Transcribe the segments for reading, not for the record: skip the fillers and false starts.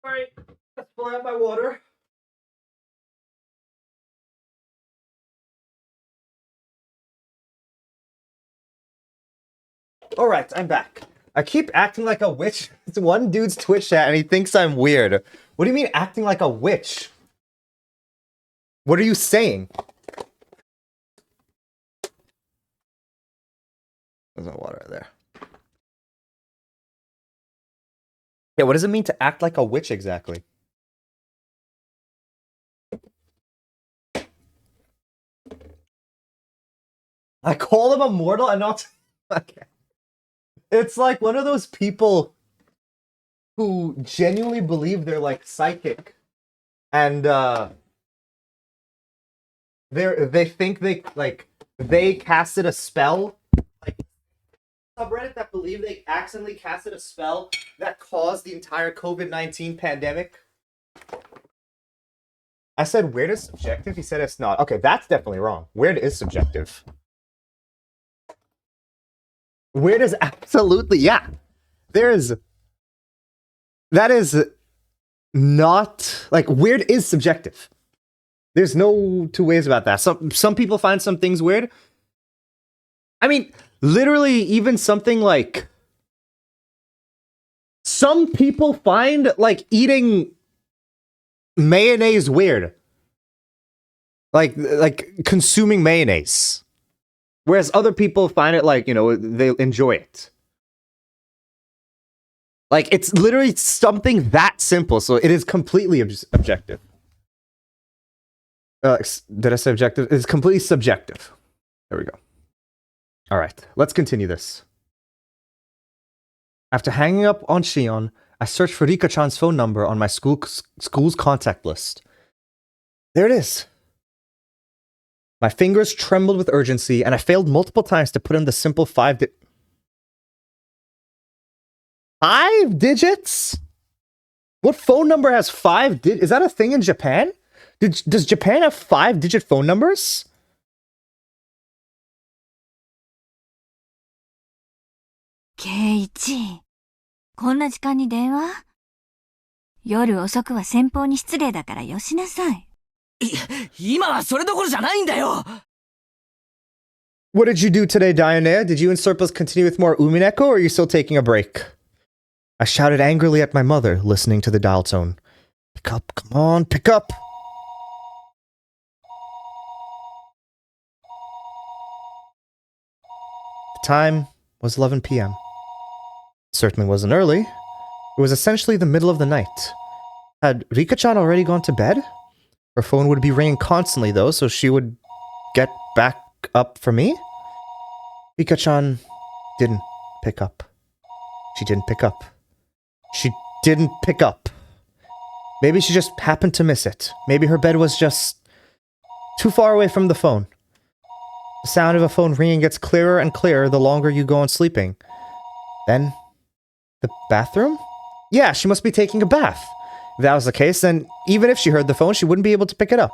Alright, let's pull out my water. Alright, I'm back. I keep acting like a witch. It's one dude's Twitch chat and he thinks I'm weird. What do you mean acting like a witch? What are you saying? There's no water there. Yeah, what does it mean to act like a witch exactly? I call him immortal and not... Okay. It's like one of those people who genuinely believe they're like psychic. And they think they casted a spell. Like subreddit that believe they accidentally casted a spell that caused the entire COVID-19 pandemic. I said weird is subjective. He said it's not. Okay, that's definitely wrong. Weird is subjective. Weird is absolutely, yeah. That is not, like, weird is subjective. There's no two ways about that. Some people find some things weird. I mean, literally, even something like, some people find, like, eating mayonnaise weird. Like consuming mayonnaise. Whereas other people find it like, you know, they enjoy it. Like, it's literally something that simple, so it is completely objective. Did I say objective? It's completely subjective. There we go. Alright, let's continue this. After hanging up on Shion, I searched for Rika-chan's phone number on my school's contact list. There it is. My fingers trembled with urgency, and I failed multiple times to put in the simple 5 digits? What phone number has 5 digits? Is that a thing in Japan? Does Japan have 5-digit phone numbers? Keiichi, こんな時間に電話？夜遅くは先方に失礼だからよしなさい。今はそれどころじゃないんだよ。 What did you do today, Diane? Did you and Surplus continue with more Umineko, or are you still taking a break? I shouted angrily at my mother, listening to the dial tone. Pick up, come on, pick up! The time was 11 p.m. It certainly wasn't early. It was essentially the middle of the night. Had Rika-chan already gone to bed? Her phone would be ringing constantly, though, so she would get back up for me? Rika-chan didn't pick up. She didn't pick up. She didn't pick up. Maybe she just happened to miss it. Maybe her bed was just too far away from the phone. The sound of a phone ringing gets clearer and clearer the longer you go on sleeping. Then, the bathroom? Yeah, she must be taking a bath. If that was the case, then even if she heard the phone, she wouldn't be able to pick it up.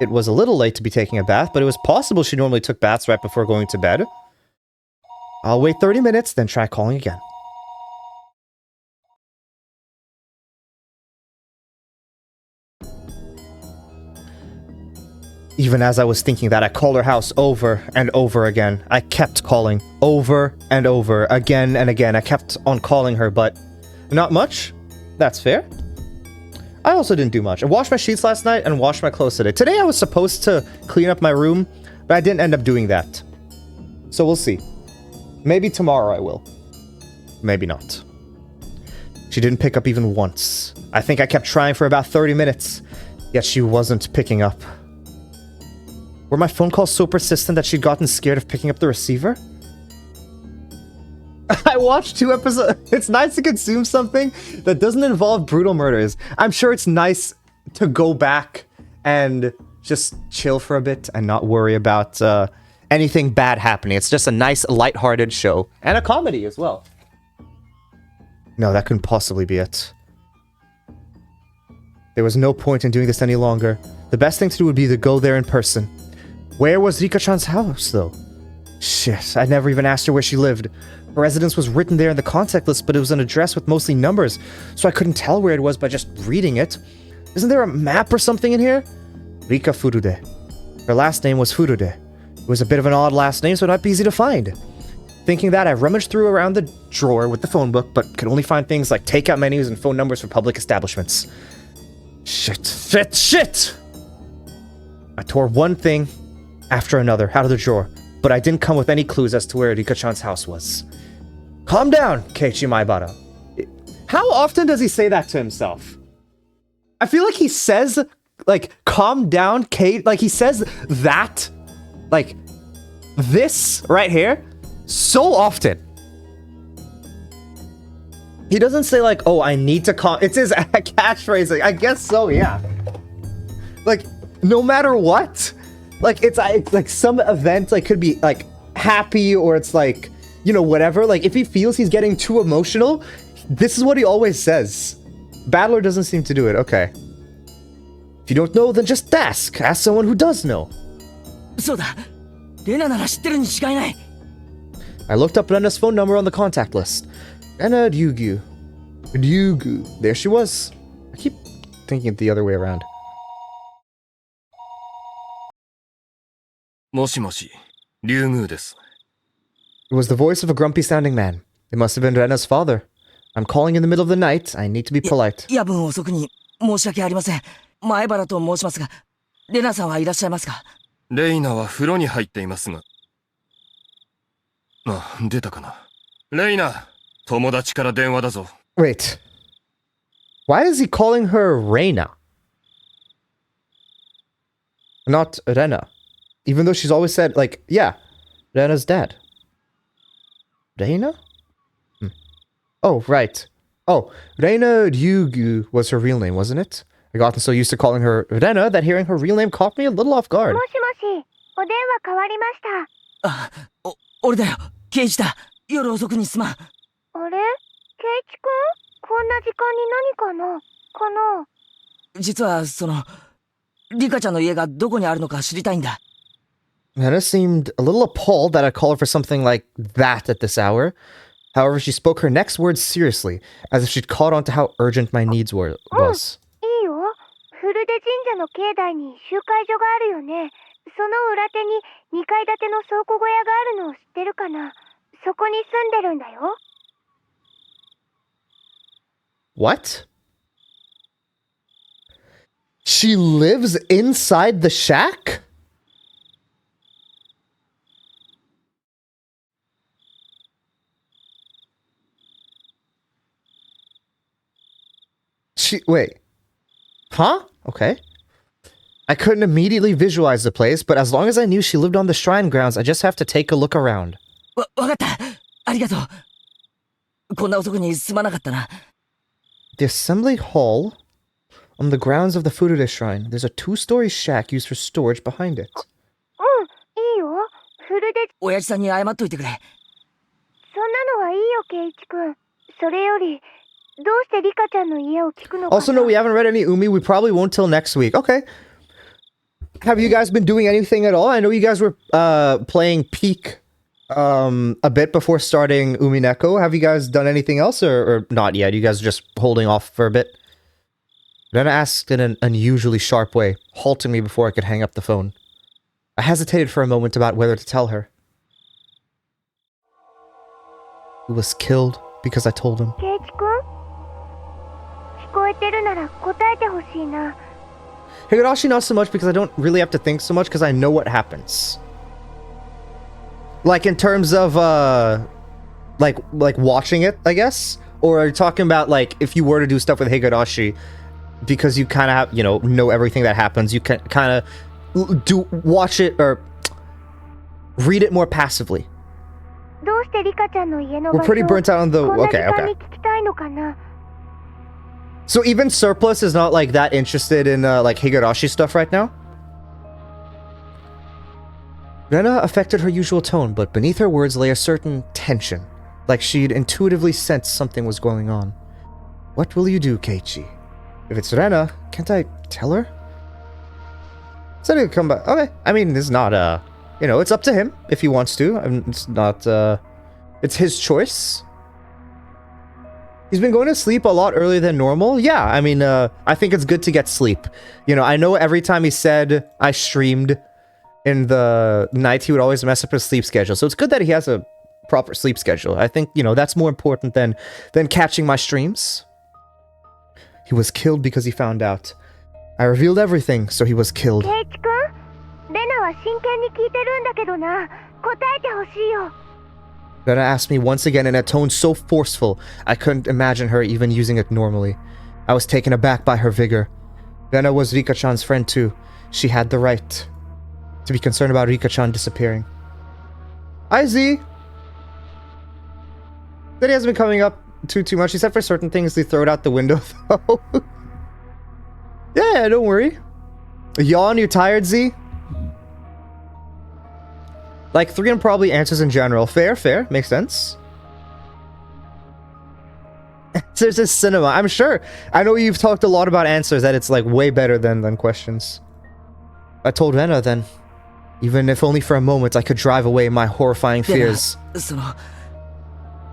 It was a little late to be taking a bath, but it was possible she normally took baths right before going to bed. I'll wait 30 minutes, then try calling again. Even as I was thinking that, I called her house over and over again. I kept calling over and over, again and again. I kept on calling her, but not much. That's fair. I also didn't do much. I washed my sheets last night and washed my clothes today. Today I was supposed to clean up my room, but I didn't end up doing that. So we'll see. Maybe tomorrow I will. Maybe not. She didn't pick up even once. I think I kept trying for about 30 minutes, yet she wasn't picking up. Were my phone calls so persistent that she'd gotten scared of picking up the receiver? I watched 2 episodes. It's nice to consume something that doesn't involve brutal murders. I'm sure it's nice to go back and just chill for a bit and not worry about anything bad happening. It's just a nice, lighthearted show. And a comedy as well. No, that couldn't possibly be it. There was no point in doing this any longer. The best thing to do would be to go there in person. Where was Rika-chan's house, though? Shit, I never even asked her where she lived. Her residence was written there in the contact list, but it was an address with mostly numbers, so I couldn't tell where it was by just reading it. Isn't there a map or something in here? Rika Furude. Her last name was Furude. It was a bit of an odd last name, so it might be easy to find. Thinking that, I rummaged through around the drawer with the phone book, but could only find things like takeout menus and phone numbers for public establishments. Shit! I tore one thing after another out of the drawer, but I didn't come with any clues as to where Rika-chan's house was. Calm down, Keiichi Maibara. How often does he say that to himself? I feel like he says, like, calm down, Kate. Like, he says that, like, this right here, so often. He doesn't say, like, oh, I need to calm. It's his catchphrase. I guess so, yeah. Like, no matter what. Like, it's like some event, like, could be, like, happy or it's, like, you know, whatever. Like, if he feels he's getting too emotional, this is what he always says. Battler doesn't seem to do it. Okay. If you don't know, then just ask. Ask someone who does know. そうだ。レナなら知ってるに違いない。I looked up Rena's phone number on the contact list. Rena Ryugu. There she was. I keep thinking it the other way around. もしもし、竜宮です。 It was the voice of a grumpy-sounding man. It must have been Rena's father. I'm calling in the middle of the night. I need to be polite. 夜分遅くに申し訳ありません。前原と申しますが、レナさんはいらっしゃいますか？レイナは風呂に入っていますが。あ、出たかな。レイナ、友達から電話だぞ。Wait. Why is he calling her Reina? Not Rena. Even though she's always said, like, yeah, Rena's dad. Reina? Oh, right. Oh, Reina Ryugu was her real name, wasn't it? I gotten so used to calling her Rena that hearing her real name caught me a little off guard. もしもし、お電話変わりました。あ、俺だよ。刑事だ。夜遅くにすまん。あれ？ケイチ君？こんな時間に何かな？実は、リカちゃんの家がどこにあるのか知りたいんだ。Hannah seemed a little appalled that I called her for something like that at this hour. However, she spoke her next words seriously, as if she'd caught on to how urgent my needs was. いいよ。古出神社の境内に集会所があるよね。その裏手に2階建ての倉庫小屋があるのを知ってるかな？そこに住んでるんだよ。What? She lives inside the shack? Wait. Huh? Okay. I couldn't immediately visualize the place, but as long as I knew she lived on the shrine grounds, I just have to take a look around. わかった。ありがとう。こんな遅くにすまなかったな。The assembly hall on the grounds of the Furude shrine. There's a 2-story shack used for storage behind it. いいよ。古出。親父さんに謝っといてくれ。そんなのはいいよ、ケイチ君。それより、どうしてリカちゃんの家を聞くのかな？ Also, no, we haven't read any Umi. We probably won't till next week. Okay. Have you guys been doing anything at all? I know you guys were playing Peak a bit before starting Umineko. Have you guys done anything else or not yet? You guys are just holding off for a bit? Rena asked in an unusually sharp way, halting me before I could hang up the phone. I hesitated for a moment about whether to tell her. He was killed because I told him. ケイチ君？聞こえてるなら答えてほしいな。 Higurashi not so much because I don't really have to think so much because I know what happens. Like in terms of like watching it, I guess? Or are you talking about like if you were to do stuff with Higurashi because you kind of have, you know everything that happens, you can kind of watch it or read it more passively. どうしてリカちゃんの家の We're 場所を pretty burnt out on the こんな時 okay, 間に okay. 聞きたいのかな？ So even Surplus is not like that interested in like Higurashi stuff right now? Rena affected her usual tone, but beneath her words lay a certain tension, like she'd intuitively sensed something was going on. What will you do, Keiichi? If it's Rena, can't I tell her? Said he'd come back. Okay, I mean, this is not You know, it's up to him if he wants to. It's not, it's his choice. He's been going to sleep a lot earlier than normal. Yeah, I mean, I think it's good to get sleep. You know, I know every time he said I streamed in the night, he would always mess up his sleep schedule. So it's good that he has a proper sleep schedule. I think, you know, that's more important than catching my streams. He was killed because he found out. I revealed everything, so he was killed. ケイチ君、レナは真剣に聞いてるんだけどな。答えてほしいよ。Rena asked me once again in a tone so forceful, I couldn't imagine her even using it normally. I was taken aback by her vigor. Rena was Rika-chan's friend too. She had the right to be concerned about Rika-chan disappearing. Hi, Z! That he hasn't been coming up too much, except for certain things they throw it out the window, though. Yeah, don't worry. Yawn, you tired, Z? Like, 3 and probably answers in general. Fair. Makes sense. Answers is cinema. I'm sure. I know you've talked a lot about answers, that it's, like, way better than questions. I told Rena then. Even if only for a moment, I could drive away my horrifying fears. その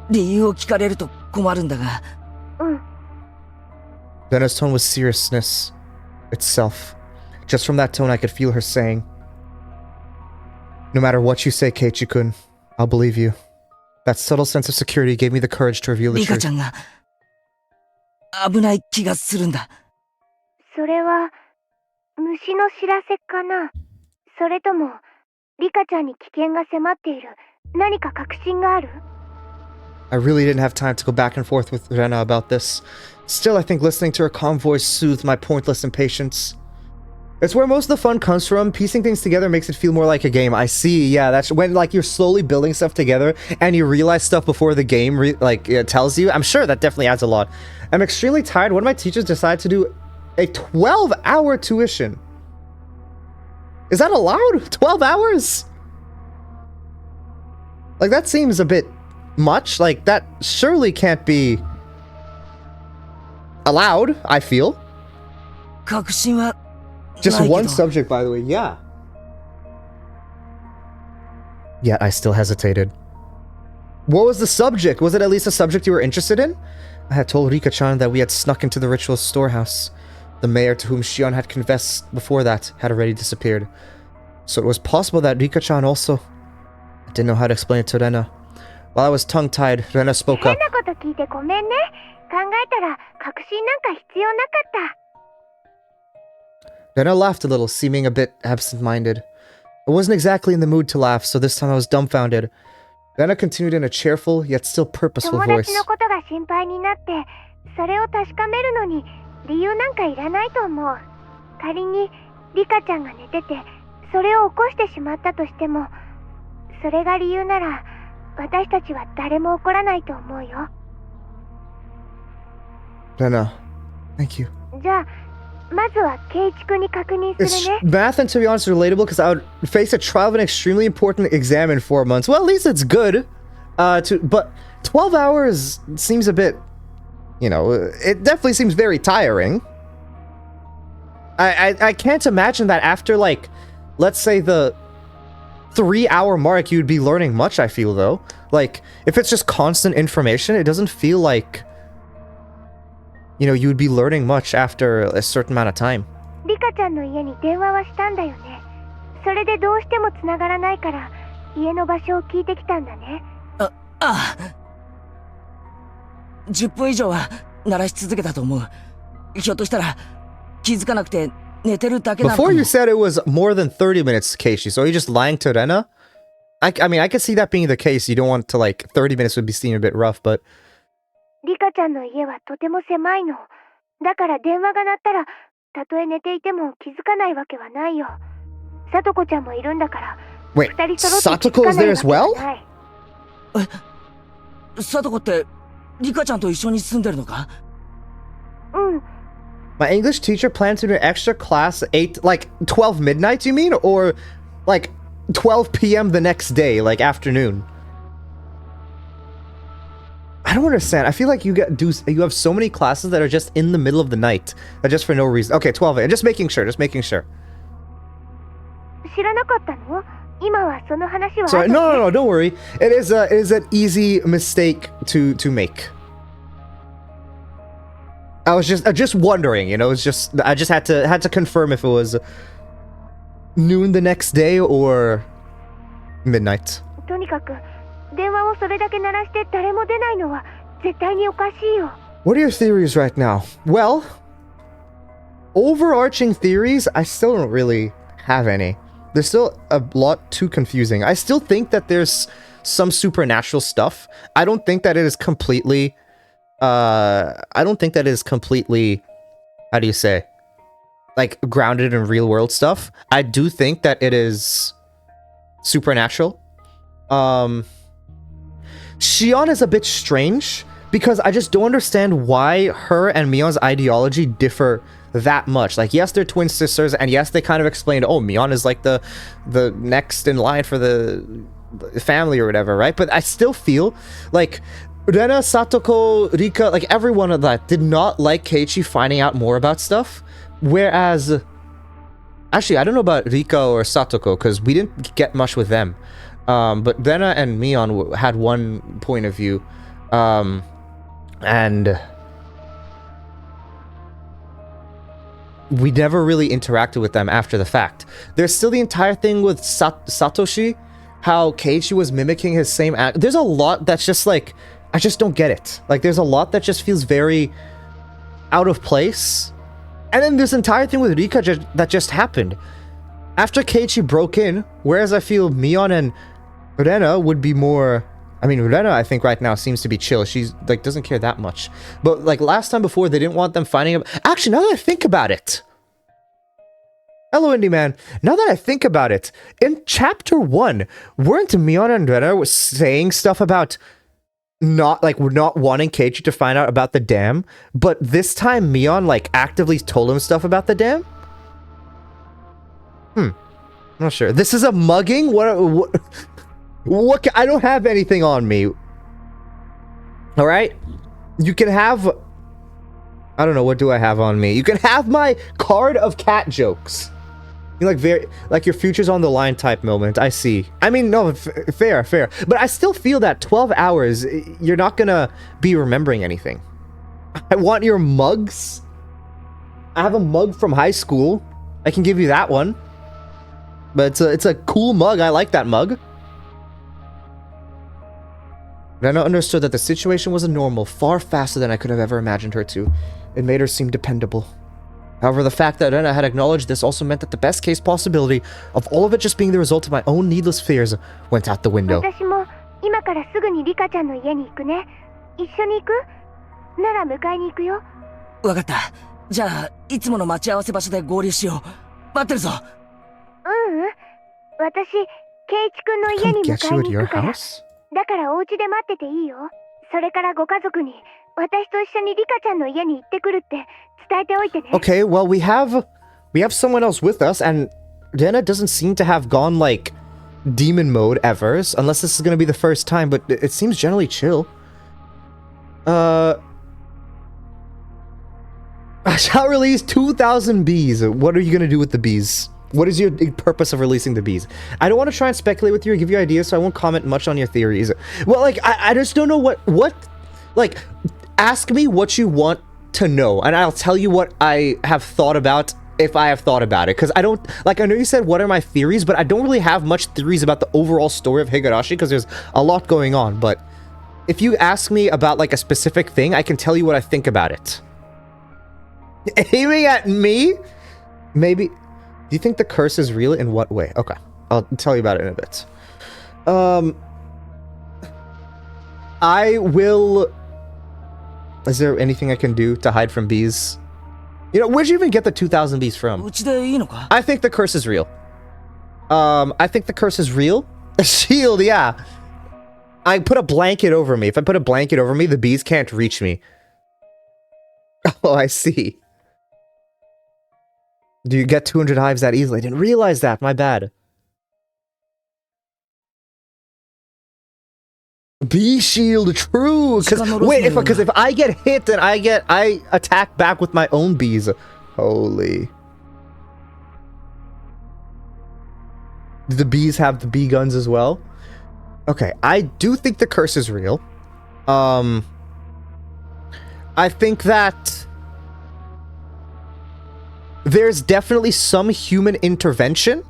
理由を聞かれると困るんだが。Rena's tone was seriousness itself. Just from that tone, I could feel her saying, "No matter what you say, Keiichi-kun, I'll believe you." That subtle sense of security gave me the courage to reveal the リカ truth. ちゃんが危ない気がするんだ。それは虫の知らせかな。それともリカちゃんに危険が迫っている何か確信がある？ I really didn't have time to go back and forth with Rena about this. Still, I think listening to her calm voice soothed my pointless impatience. It's where most of the fun comes from. Piecing things together makes it feel more like a game. I see, yeah, that's when, like, you're slowly building stuff together and you realize stuff before the game, tells you. I'm sure that definitely adds a lot. I'm extremely tired. One of my teachers decided to do a 12-hour tuition. Is that allowed? 12 hours? Like, that seems a bit much. Like, that surely can't be allowed, I feel. 確信は Just ないけど。 one subject, by the way, yeah. Yet I still hesitated. What was the subject? Was it at least a subject you were interested in? I had told Rika-chan that we had snuck into the ritual storehouse. The mayor to whom Shion had confessed before that had already disappeared. So it was possible that Rika-chan also... I didn't know how to explain it to Rena. While I was tongue-tied, Rena spoke 変 up. なこと聞いてごめんね。考えたら確信なんか必要なかった。 Rena laughed a little, seeming a bit absent-minded. I wasn't exactly in the mood to laugh, so this time I was dumbfounded. Rena continued in a cheerful, yet still purposeful 友 voice. 達のことが心配になって、それを確かめるのに理由なんかいらないと思う。仮にリカちゃんが寝てて、それを起こしてしまったとしても、それが理由なら、私たちは誰も怒らないと思うよ。 Rena, thank you. じゃあ、まずはケイチ君に確認 It's するね。 math, and to be honest, relatable because I would face a trial of an extremely important exam in 4 months. Well, at least it's good. But 12 hours seems a bit, you know, it definitely seems very tiring. I can't imagine that after, like, let's say the 3-hour mark, you'd be learning much, I feel, though. Like, if it's just constant information, it doesn't feel like, you know, you would be learning much after a certain amount of time. リカちゃんの家に電話はしたんだよね。それでどうしても繋がらないから、家の場所を聞いてきたんだね。ああ。10分以上は鳴らし続けたと思う。ひょっとしたら気づかなくて寝てるだけなのかも。 Before you said it was more than 30 minutes, Keishi, so are you just lying to Rena? I mean, I could see that being the case. You don't want to, like, 30 minutes would be seem a bit rough, but... リカちゃんの家はとても狭いの。だから電話が鳴ったら、たとえ寝ていても気づかないわけはないよ。さとこちゃんもいるんだから、 Wait, 二人揃って気づ Satoko か is な there いわ as けは well? ない。さとこってリカちゃんと一緒に住んでるのか？うん。 My English teacher planned to do an extra class 12 midnight, you mean? Or, like, 12 p.m. the next day, like, afternoon? I don't understand. I feel like you have so many classes that are just in the middle of the night. Just for no reason. Okay, 12 a.m. Just making sure.知らなかったの？今はその話は Sorry, no, don't worry. It is an easy mistake to make. I was just wondering, you know, I just had to confirm if it was noon the next day or midnight. とにかく電話をそれだけ鳴らして誰も出ないのは絶対におかしいよ。 What are your theories right now? Well, overarching theories, I still don't really have any. There's still a lot too confusing. I still think that there's some supernatural stuff. I don't think that it is completely how do you say? Like grounded in real world stuff. I do think that it is supernatural. Shion is a bit strange because I just don't understand why her and Mion's ideology differ that much. Like, yes, they're twin sisters, and yes, they kind of explained, oh, Mion is like the next in line for the family or whatever, right? But I still feel like Rena, Satoko, Rika, like everyone of that did not like Keiichi finding out more about stuff. Whereas, actually, I don't know about Rika or Satoko because we didn't get much with them. But Rena and Mion had one point of view. And we never really interacted with them after the fact. There's still the entire thing with Satoshi, how Keiichi was mimicking his same act. There's a lot that's just like, I just don't get it. Like, there's a lot that just feels very out of place. And then this entire thing with Rika that just happened. After Keiichi broke in, whereas I feel Mion and Rena would be more... I mean, Rena, I think right now seems to be chill. She's, like, doesn't care that much. But, like, last time before, they didn't want them finding out... Actually, now that I think about it... Hello, Indie Man. Now that I think about it, in Chapter 1, weren't Mion and Rena saying stuff about not wanting Keiichi to find out about the dam? But this time, Mion, like, actively told him stuff about the dam? I'm not sure. This is a mugging? What I don't have anything on me. All right? You can have... I don't know, what do I have on me? You can have my card of cat jokes. You like your future's on the line type moment. I see. I mean, no, fair. But I still feel that 12 hours, you're not gonna be remembering anything. I want your mugs. I have a mug from high school. I can give you that one. But it's a cool mug. I like that mug. Rena understood that the situation wasn't normal far faster than I could have ever imagined her to. It made her seem dependable. However, the fact that Rena had acknowledged this also meant that the best case possibility of all of it just being the result of my own needless fears went out the window. 私も今からすぐにリカちゃんの家に行くね。一緒に行く？なら迎えに行くよ。わかった。じゃあ、いつもの待ち合わせ場所で合流しよう。待ってるぞ。私、ケイチ君の家に迎えに行くから。 House? だからお家で待ってていいよ。それからご家族に私と一緒にリカちゃんの家に行ってくるって伝えておいてね。 Okay, well, we have someone else with us, and Rena doesn't seem to have gone, like, demon mode ever, unless this is gonna be the first time, but it seems generally chill. I shall release 2,000 bees. What are you gonna do with the bees? What is your purpose of releasing the bees? I don't want to try and speculate with you or give you ideas, so I won't comment much on your theories. Well, like, I just don't know what, like, ask me what you want to know, and I'll tell you what I have thought about, if I have thought about it, because I don't, like, I know you said, what are my theories, but I don't really have much theories about the overall story of Higurashi, because there's a lot going on, but if you ask me about, like, a specific thing, I can tell you what I think about it. Aiming at me? Maybe... Do you think the curse is real? In what way? Okay, I'll tell you about it in a bit. I will... Is there anything I can do to hide from bees? You know, where'd you even get the 2,000 bees from? I think the curse is real. I think the curse is real. A shield, yeah. I put a blanket over me. If I put a blanket over me, the bees can't reach me. Oh, I see. Do you get 200 hives that easily? I didn't realize that. My bad. Bee shield, true. Because if I get hit, then I attack back with my own bees. Holy. the bees have the bee guns as well. Okay, I do think the curse is real. I think that there's definitely some human intervention,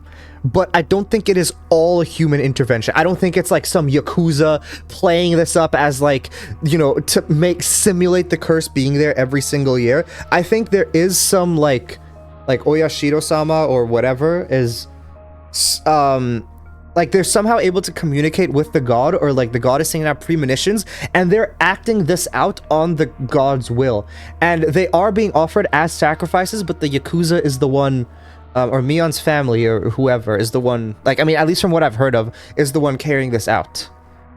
but I don't think it is all human intervention. I don't think it's like some Yakuza playing this up as like, you know, to simulate the curse being there every single year. I think there is some like Oyashiro-sama or whatever is, like they're somehow able to communicate with the god, or like the god is sending out premonitions and they're acting this out on the god's will. And they are being offered as sacrifices, but the Yakuza is the one, or Mion's family or whoever is the one, like, I mean, at least from what I've heard of, is the one carrying this out.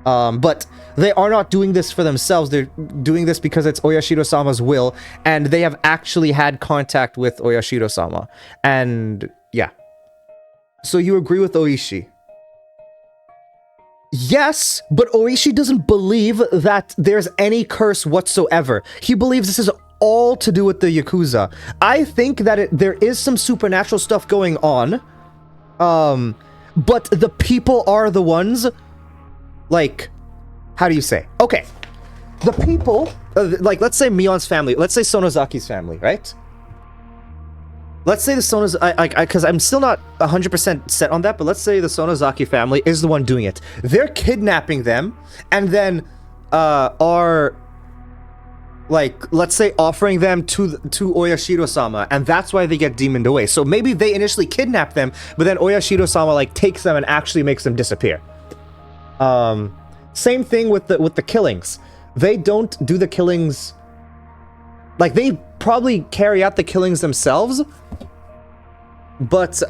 But they are not doing this for themselves. They're doing this because it's Oyashiro-sama's will, and they have actually had contact with Oyashiro-sama. And yeah. So you agree with Oishi? Yes, but Oishi doesn't believe that there's any curse whatsoever. He believes this is all to do with the Yakuza. I think that there is some supernatural stuff going on, but the people are the ones, like, how do you say? Okay, the people, like, let's say Mion's family, let's say Sonozaki's family, right? Let's say the because I'm still not 100% set on that, but let's say the Sonozaki family is the one doing it. They're kidnapping them, and then are, like, let's say offering them to Oyashiro-sama, and that's why they get demoned away. So maybe they initially kidnap them, but then Oyashiro-sama like takes them and actually makes them disappear. Same thing with the killings. They don't do the killings, like, they probably carry out the killings themselves, but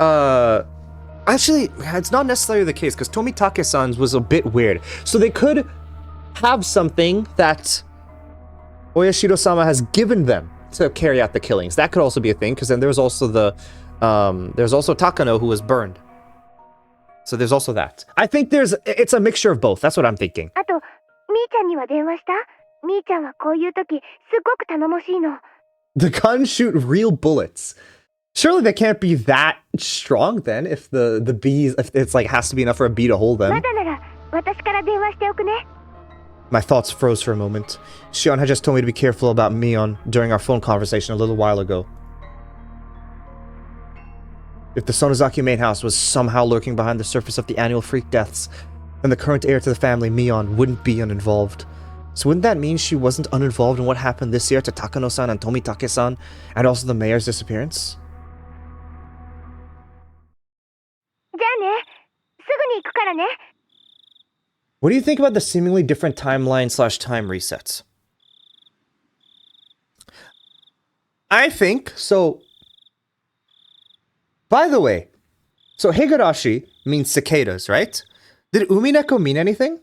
actually it's not necessarily the case, because Tomitake-san's was a bit weird. So they could have something that Oyashiro-sama has given them to carry out the killings. That could also be a thing, because then there's also there's also Takano, who was burned. So there's also that. I think it's a mixture of both. That's what I'm thinking. あと、みーちゃんには電話した？みーちゃんはこういう時すごく頼もしいの。 The guns shoot real bullets. Surely they can't be that strong then, if the bees, if it's like has to be enough for a bee to hold them. まだなら私から電話しておくね。 My thoughts froze for a moment. Shion had just told me to be careful about Mion during our phone conversation a little while ago. If the Sonozaki main house was somehow lurking behind the surface of the annual freak deaths, then the current heir to the family, Mion, wouldn't be uninvolved. So wouldn't that mean she wasn't uninvolved in what happened this year to Takano-san and Tomitake-san, and also the mayor's disappearance? じゃあね。すぐに行くからね。 What do you think about the seemingly different timeline/time resets? I think, so... By the way, so Higurashi means cicadas, right? Did Umineko mean anything?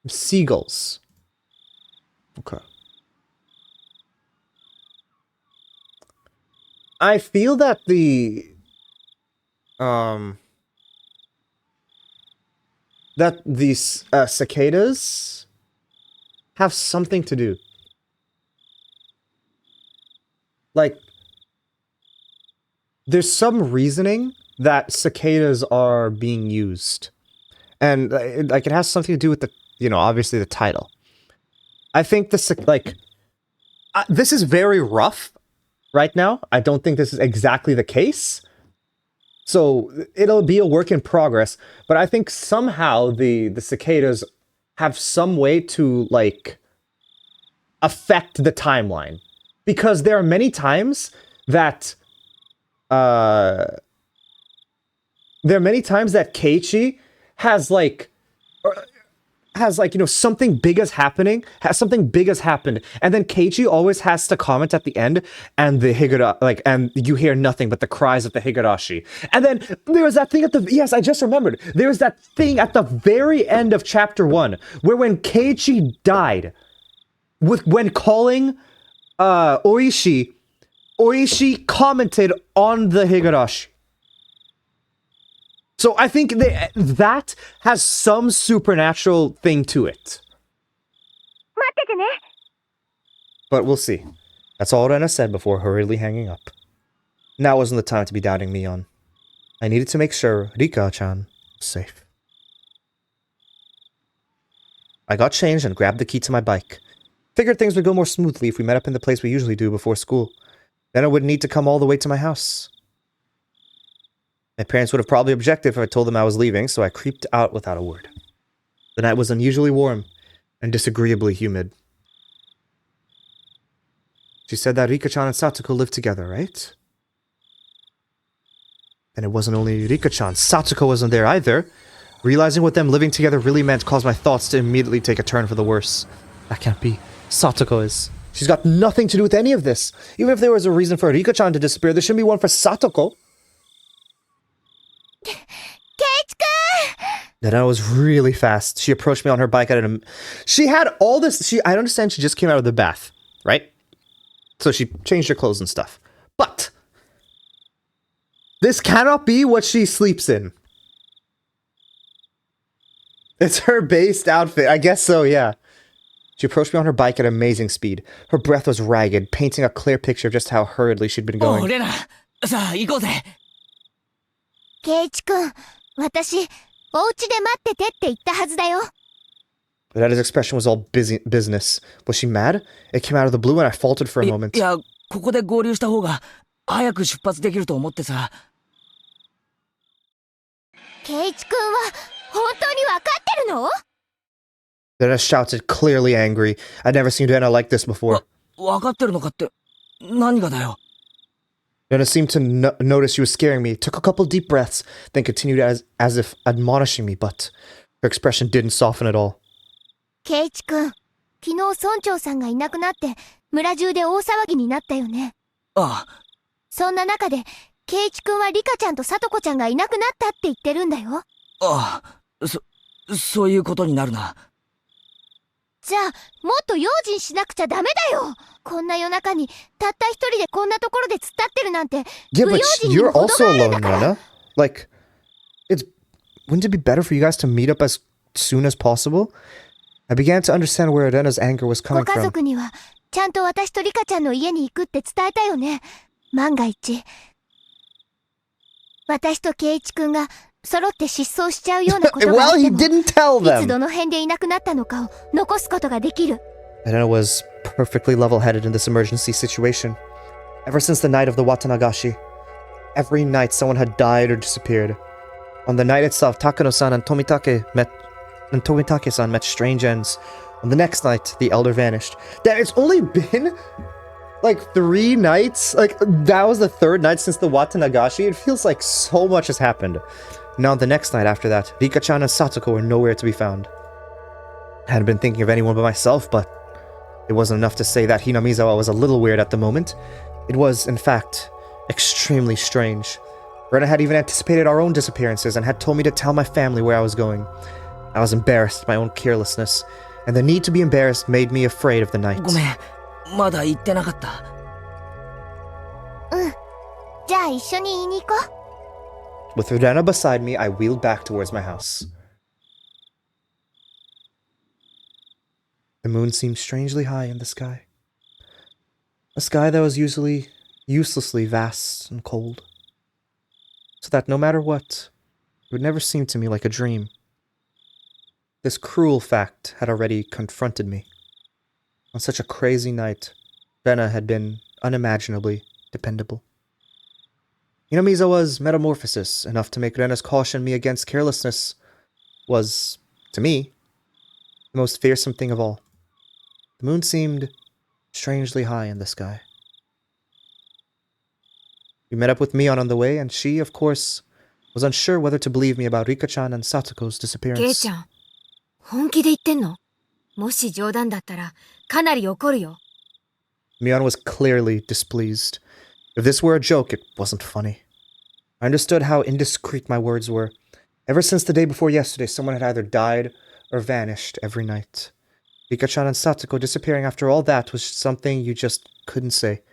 Seagulls. Okay. I feel that these cicadas have something to do. Like, there's some reasoning that cicadas are being used. And it has something to do with the, obviously the title. I think this is very rough right now. I don't think this is exactly the case. So it'll be a work in progress, but I think somehow the cicadas have some way to, like, affect the timeline. Because there are many times that Keiichi has something big has happened, and then Keiichi always has to comment at the end, and the Higurashi, and you hear nothing but the cries of the Higurashi. And then there was that thing yes, I just remembered. There was that thing at the very end of chapter 1, where when Keiichi died, when calling Oishi commented on the Higurashi. So I think that has some supernatural thing to it. 待っててね。But we'll see. That's all Rena said before hurriedly hanging up. Now wasn't the time to be doubting Mion. I needed to make sure Rika-chan was safe. I got changed and grabbed the key to my bike. Figured things would go more smoothly if we met up in the place we usually do before school. Then I wouldn't need to come all the way to my house. My parents would have probably objected if I told them I was leaving, so I creeped out without a word. The night was unusually warm and disagreeably humid. She said that Rika-chan and Satoko lived together, right? And it wasn't only Rika-chan. Satoko wasn't there either. Realizing what them living together really meant caused my thoughts to immediately take a turn for the worse. That can't be. Satoko is. She's got nothing to do with any of this. Even if there was a reason for Rika-chan to disappear, there shouldn't be one for Satoko. Then I was really fast. She approached me on her bike at an... She had all this... I understand she just came out of the bath, right? So she changed her clothes and stuff. But this cannot be what she sleeps in. It's her based outfit. I guess so, yeah. She approached me on her bike at amazing speed. Her breath was ragged, painting a clear picture of just how hurriedly she'd been going. Oh, Rena! さあ、行こうぜ! 圭一君、私、お家で待っててって言ったはずだよ。Rena's expression was all business. Was she mad? It came out of the blue and I faltered for a moment. いや、ここで合流した方が早く出発できると思ってさ。圭一君は本当に分かってるの？ Rena shouted, clearly angry. I'd never seen Rena like this before. 分かってるのかって何がだよ。Rena seemed to notice she was scaring me, took a couple deep breaths, then continued as if admonishing me, but her expression didn't soften at all. 圭一君、昨日村長さんがいなくなって村中で大騒ぎになったよね。ああ。そんな中で、圭一君はリカちゃんとさとこちゃんがいなくなったって言ってるんだよ。ああ、そういうことになるな。じゃあ、もっと用心しなくちゃダメだよ。こんな夜中にたった一人でこんなところで突っ立ってるなんて、Yeah, 不 but 用心にも you're 程 also があるん alone, だから。 Rena. Like, wouldn't it be better for you guys to meet up as soon as possible? I began to understand where Rena's anger was ご coming 家 from. 族には、ちゃんと私とリカちゃんの家に行くって伝えたよね。万が一、私と圭一君が揃って失踪しちゃうようなことがあ Well, って he も、 didn't tell いつ them. どの辺でいなくなったのかを残すことができる。Rena was perfectly level-headed in this emergency situation. Ever since the night of the Watanagashi, every night someone had died or disappeared. On the night itself, Takano-san and Tomitake-san met strange ends. On the next night, the elder vanished. That it's only been like 3 nights. Like that was the 3rd night since the Watanagashi. It feels like so much has happened. Now the next night after that, Rika-chan and Satoko were nowhere to be found. I hadn't been thinking of anyone but myself, but it wasn't enough to say that Hinamizawa was a little weird at the moment. It was, in fact, extremely strange. Rena had even anticipated our own disappearances and had told me to tell my family where I was going. I was embarrassed by my own carelessness, and the need to be embarrassed made me afraid of the night. ごめん、まだ言ってなかった。うん。じゃあ一緒に言いに行こう。 With Rena beside me, I wheeled back towards my house. The moon seemed strangely high in the sky. A sky that was usually uselessly vast and cold. So that no matter what, it would never seem to me like a dream. This cruel fact had already confronted me. On such a crazy night, Rena had been unimaginably dependable. Hinamizawa's metamorphosis, enough to make Rena's caution me against carelessness, was, to me, the most fearsome thing of all. The moon seemed strangely high in the sky. We met up with Mion on the way, and she, of course, was unsure whether to believe me about Rika-chan and Satoko's ケイ disappearance. ちゃん、本気で言ってんの？もし冗談だったらかなり怒るよ。Mion was clearly displeased. If this were a joke, it wasn't funny. I understood how indiscreet my words were. Ever since the day before yesterday, someone had either died or vanished every night. Rika-chan and Satoko disappearing after all that was something you just couldn't say,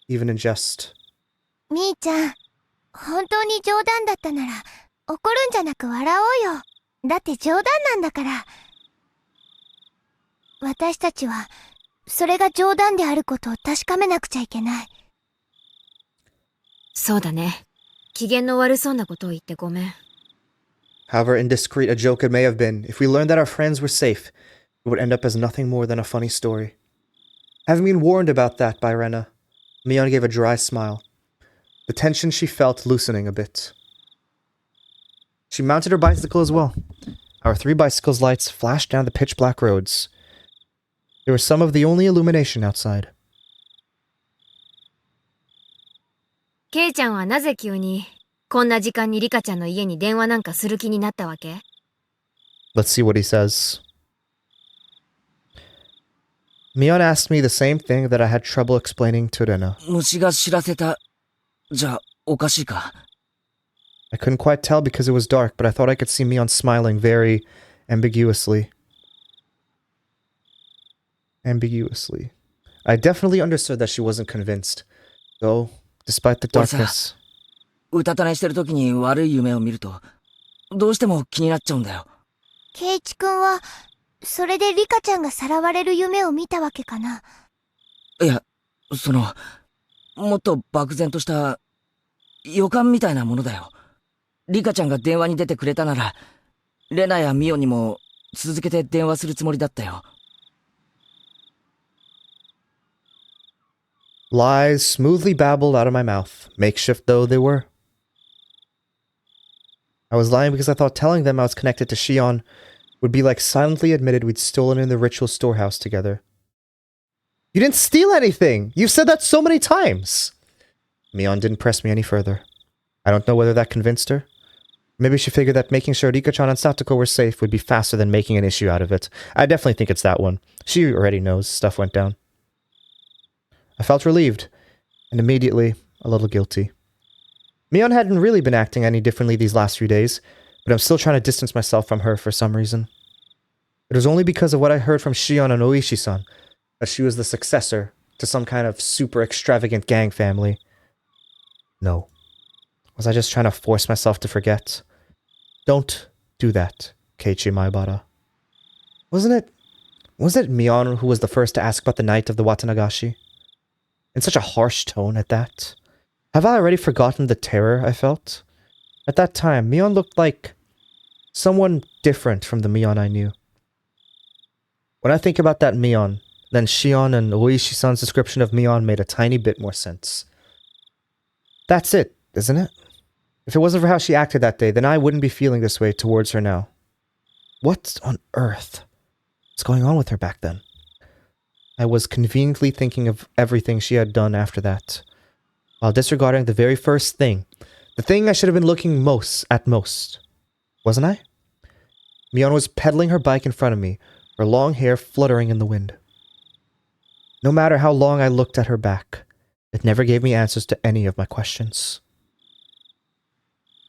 even in jest. みーちゃん、本当に冗談だったなら怒るんじゃなく笑おうよ。だって冗談なんだから。私たちはそれが冗談であることを確かめなくちゃいけない。そうだね。機嫌の悪そうなことを言ってごめん。However indiscreet a joke it may have been, if we learned that our friends were safe, it would end up as nothing more than a funny story. Having been warned about that by Rena, Mion gave a dry smile, the tension she felt loosening a bit. She mounted her bicycle as well. Our 3 bicycles' lights flashed down the pitch-black roads. They were some of the only illumination outside. ケイちゃんはなぜ急にこんな時間にリカちゃんの家に電話なんかする気になったわけ？ Let's see what he says. Mion asked me the same thing that I had trouble explaining to Rena. 虫が知らせた。じゃあ、おかしいか。I couldn't quite tell because it was dark, but I thought I could see Mion smiling very ambiguously. I definitely understood that she wasn't convinced, though, despite the darkness. うたた寝してる時に悪い夢を見ると、どうしても気になっちゃうんだよ。ケイチ君は、それでリカちゃんがさらわれる夢を見たわけかな。いや、もっと漠然とした予感みたいなものだよ。リカちゃんが電話に出てくれたなら、レナやミオにも続けて電話するつもりだったよ。Lies smoothly babbled out of my mouth, makeshift though they were. I was lying because I thought telling them I was connected to Shion would be like silently admitted we'd stolen in the ritual storehouse together. You didn't steal anything! You've said that so many times! Mion didn't press me any further. I don't know whether that convinced her. Maybe she figured that making sure Rika-chan and Satoko were safe would be faster than making an issue out of it. I definitely think it's that one. She already knows stuff went down. I felt relieved, and immediately a little guilty. Mion hadn't really been acting any differently these last few days, but I'm still trying to distance myself from her for some reason. It was only because of what I heard from Shion and Oishi-san, that she was the successor to some kind of super extravagant gang family. No. Was I just trying to force myself to forget? Don't do that, Keiichi Maebara. Was it Mion who was the first to ask about the night of the Watanagashi? In such a harsh tone at that. Have I already forgotten the terror I felt? At that time, Mion looked like someone different from the Mion I knew. When I think about that Mion, then Shion and Oishi-san's description of Mion made a tiny bit more sense. That's it, isn't it? If it wasn't for how she acted that day, then I wouldn't be feeling this way towards her now. What on earth was going on with her back then? I was conveniently thinking of everything she had done after that, while disregarding the very first thing, the thing I should have been looking at most. Wasn't I? Mion was pedaling her bike in front of me, her long hair fluttering in the wind. No matter how long I looked at her back, it never gave me answers to any of my questions.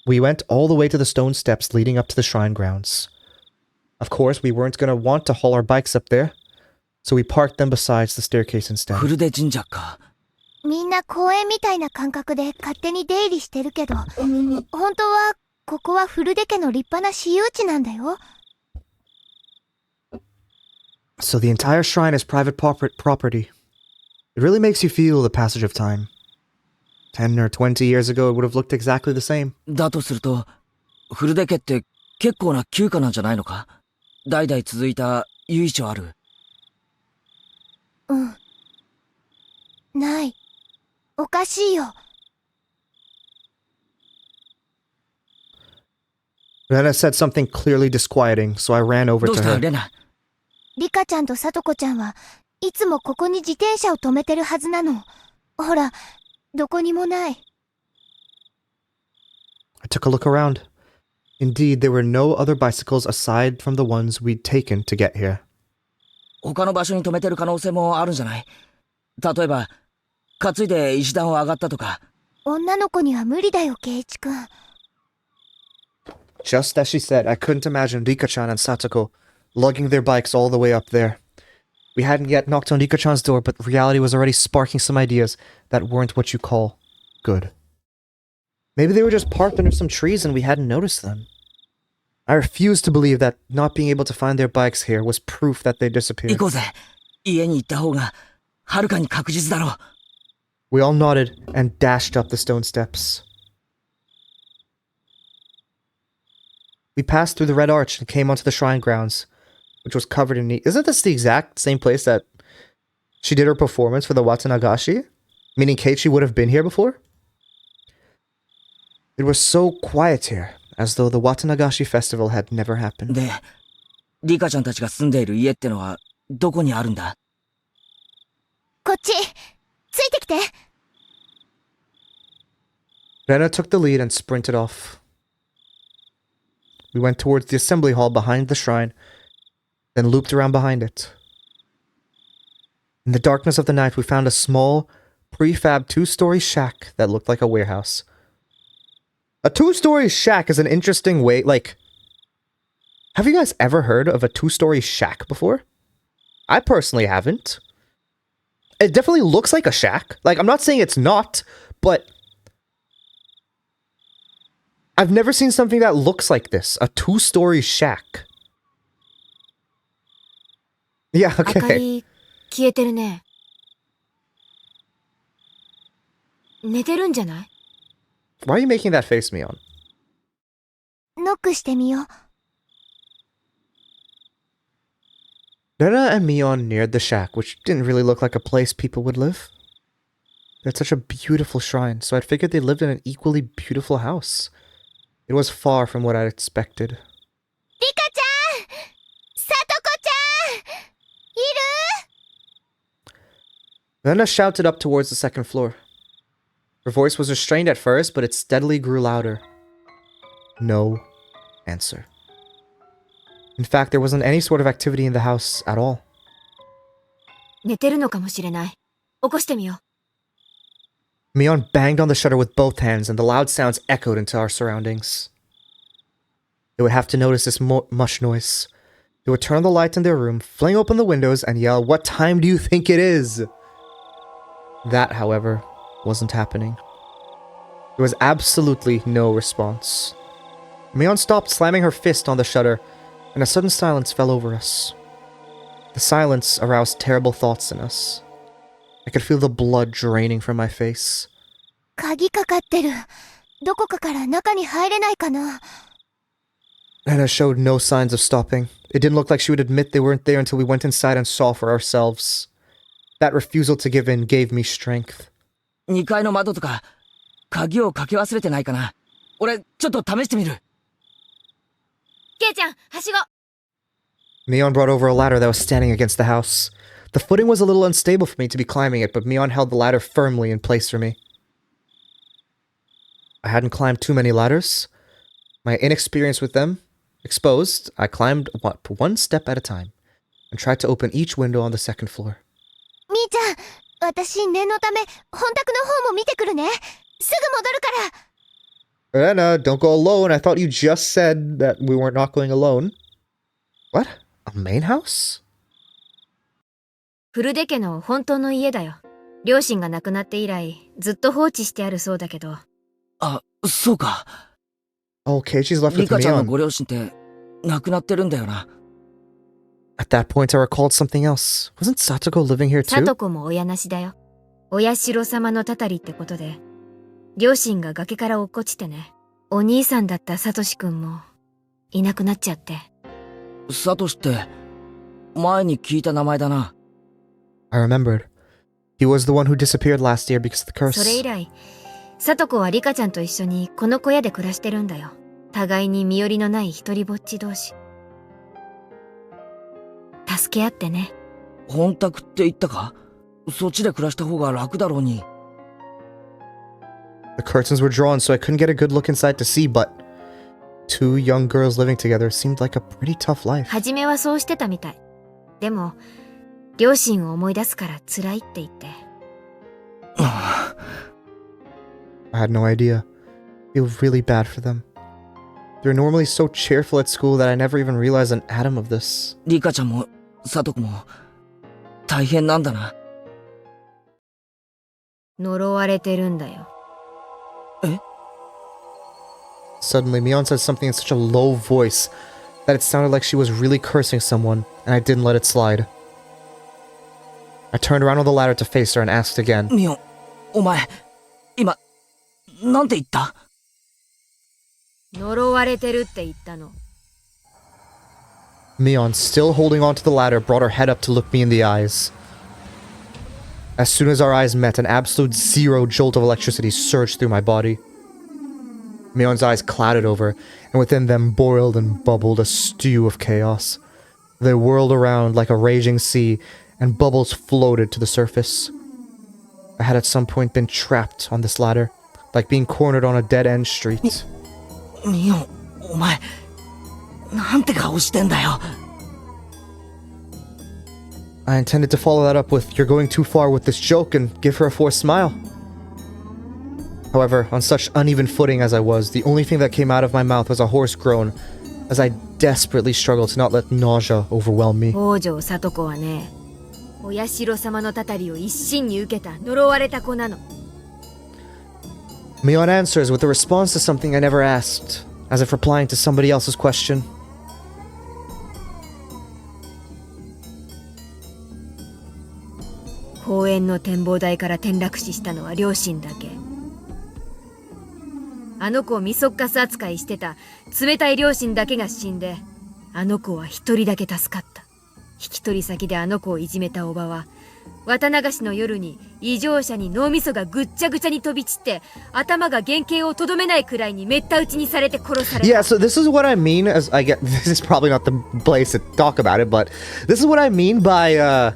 We went all the way to the stone steps leading up to the shrine grounds. Of course, we weren't going to want to haul our bikes up there, so we parked them beside the staircase instead. フルデ神社か。みんな公園みたいな感覚で勝手に出入りしてるけど、本当はここは古出家の立派な私有地なんだよ。So the entire shrine is private property. It really makes you feel the passage of time. 10 or 20 years ago, it would have looked exactly the same. だとすると、フルデ家って結構な旧家なんじゃないのか？代々続いた由緒ある。うん。ない。おかしいよ。Rena said something clearly disquieting, so I ran over どう to した her. レナ？リカちゃんとサトコちゃんはいつもここに自転車を止めてるはずなの。ほら、どこにもない。I took a look around. Indeed, there were no other bicycles aside from the ones we'd taken to get here. 他の場所に止めてる可能性もあるんじゃない？例えば、担いで石段を上がったとか。女の子には無理だよ、ケイチ君。Just as she said, I couldn't imagine Rika-chan and Satoko lugging their bikes all the way up there. We hadn't yet knocked on Rika-chan's door, but reality was already sparking some ideas that weren't what you call good. Maybe they were just parked under some trees and we hadn't noticed them. I refused to believe that not being able to find their bikes here was proof that they disappeared. 行こうぜ。家に行った方が、はるかに確実だろう。We all nodded and dashed up the stone steps. We passed through the red arch and came onto the shrine grounds, which was covered in... Isn't this the exact same place that she did her performance for the Watanagashi? Meaning Keiichi would have been here before? It was so quiet here, as though the Watanagashi festival had never happened. で、リカちゃんたちが住んでいる家ってのは、どこにあるんだ？こっちついてきて。 Rena took the lead and sprinted off. We went towards the assembly hall behind the shrine, then looped around behind it. In the darkness of the night, we found a small, prefab 2-story shack that looked like a warehouse. A 2-story shack is an interesting way, like... Have you guys ever heard of a 2-story shack before? I personally haven't. It definitely looks like a shack. Like, I'm not saying it's not, but... I've never seen something that looks like this. A 2-story shack. Yeah, 明か okay. り消えてるね。寝てるんじゃない？ Why are you making that face, Mion? ノックしてみよう。 Rena and Mion neared the shack, which didn't really look like a place people would live. They had such a beautiful shrine, so I'd figured they lived in an equally beautiful house. It was far from what I'd expected. リカちゃん、さとこちゃん、いる？ Rena shouted up towards the second floor. Her voice was restrained at first, but it steadily grew louder. No answer. In fact, there wasn't any sort of activity in the house at all. 寝てるのかもしれない。起こしてみよう。 Mion banged on the shutter with both hands, and the loud sounds echoed into our surroundings. They would have to notice this much noise. They would turn on the light in their room, fling open the windows, and yell, "What time do you think it is?" That, however, wasn't happening. There was absolutely no response. Mion stopped slamming her fist on the shutter, and a sudden silence fell over us. The silence aroused terrible thoughts in us. I could feel the blood draining from my face. 鍵かかってる。どこかから中に入れないかな。 Anna showed no signs of stopping. It didn't look like she would admit they weren't there until we went inside and saw for ourselves. That refusal to give in gave me strength. 2階の窓とか、鍵をかけ忘れてないかな。俺、ちょっと試してみる。ケイちゃん、はしご。 Mion brought over a ladder that was standing against the house. The footing was a little unstable for me to be climbing it, but Mion held the ladder firmly in place for me. I hadn't climbed too many ladders. My inexperience with them exposed, I climbed one step at a time and tried to open each window on the second floor. みーちゃん、私念のため本宅の方も見てくるね。すぐ戻るから。 Anna, don't go alone. I thought you just said that we were not going alone. What? A main house? 古出家の本当の家だよ。両親が亡くなって以来、ずっと放置してあるそうだけど。あ、そうか。Oh, Keiichi's left リ with カちゃんの Mion. ご両親って亡くなってるんだよな。At that point, I recalled something else. Wasn't Satoko living here さ too? とこも親なしだよ。親代様のたたりってことで、両親が崖から落っこちてね。お兄さんだったサトシ君もいなくなっちゃって。サトシって、前に聞いた名前だな。I remembered. He was the one who disappeared last year because of the curse. それ以来、サトコはリカちゃんと一緒にこの小屋で暮らしてるんだよ。互いに身寄りのない一人ぼっち同士。助け合ってね。本宅って言ったか？そっちで暮らした方が楽だろうに。The curtains were drawn, so I couldn't get a good look inside to see, but two young girls living together seemed like a pretty tough life. 初めはそうしてたみたい。でも、両親を思い出すから辛いって言って。I had no idea. I feel really bad for them. They're normally so cheerful at school that I never even realized an atom of this. リカちゃんも、サトコも、大変なんだな。呪われてるんだよ。え？ Suddenly, Mion said something in such a low voice that it sounded like she was really cursing someone, and I didn't let it slide. I turned around on the ladder to face her and asked again. ミオン、お前、今、なんて言った？呪われてるって言ったの。Mion, still holding onto the ladder, brought her head up to look me in the eyes. As soon as our eyes met, an absolute zero jolt of electricity surged through my body. Mion's eyes clouded over, and within them boiled and bubbled a stew of chaos. They whirled around like a raging sea, and bubbles floated to the surface. I had at some point been trapped on this ladder, like being cornered on a dead-end street. ミオン、お前、なんて顔してんだよ。I intended to follow that up with, "You're going too far with this joke," and give her a forced smile. However, on such uneven footing as I was, the only thing that came out of my mouth was a hoarse groan, as I desperately struggled to not let nausea overwhelm me. 北条聡子はね、お社様のたたりを一身に受けた呪われた子なの。Mion answers with a response to something I never asked, as if replying to somebody else's question. 公園の展望台から転落死したのは両親だけ。あの子をミソッカス扱いしてた冷たい両親だけが死んで、あの子は一人だけ助かった。引き取り先であの子をいじめたおばは、綿流しの夜に異常者に脳みそがぐっちゃぐちゃに飛び散って、頭が原型をとどめないくらいにめった打ちにされて殺された。Yeah, so this is what I mean as I get. This is probably not the place to talk about it, but this is what I mean by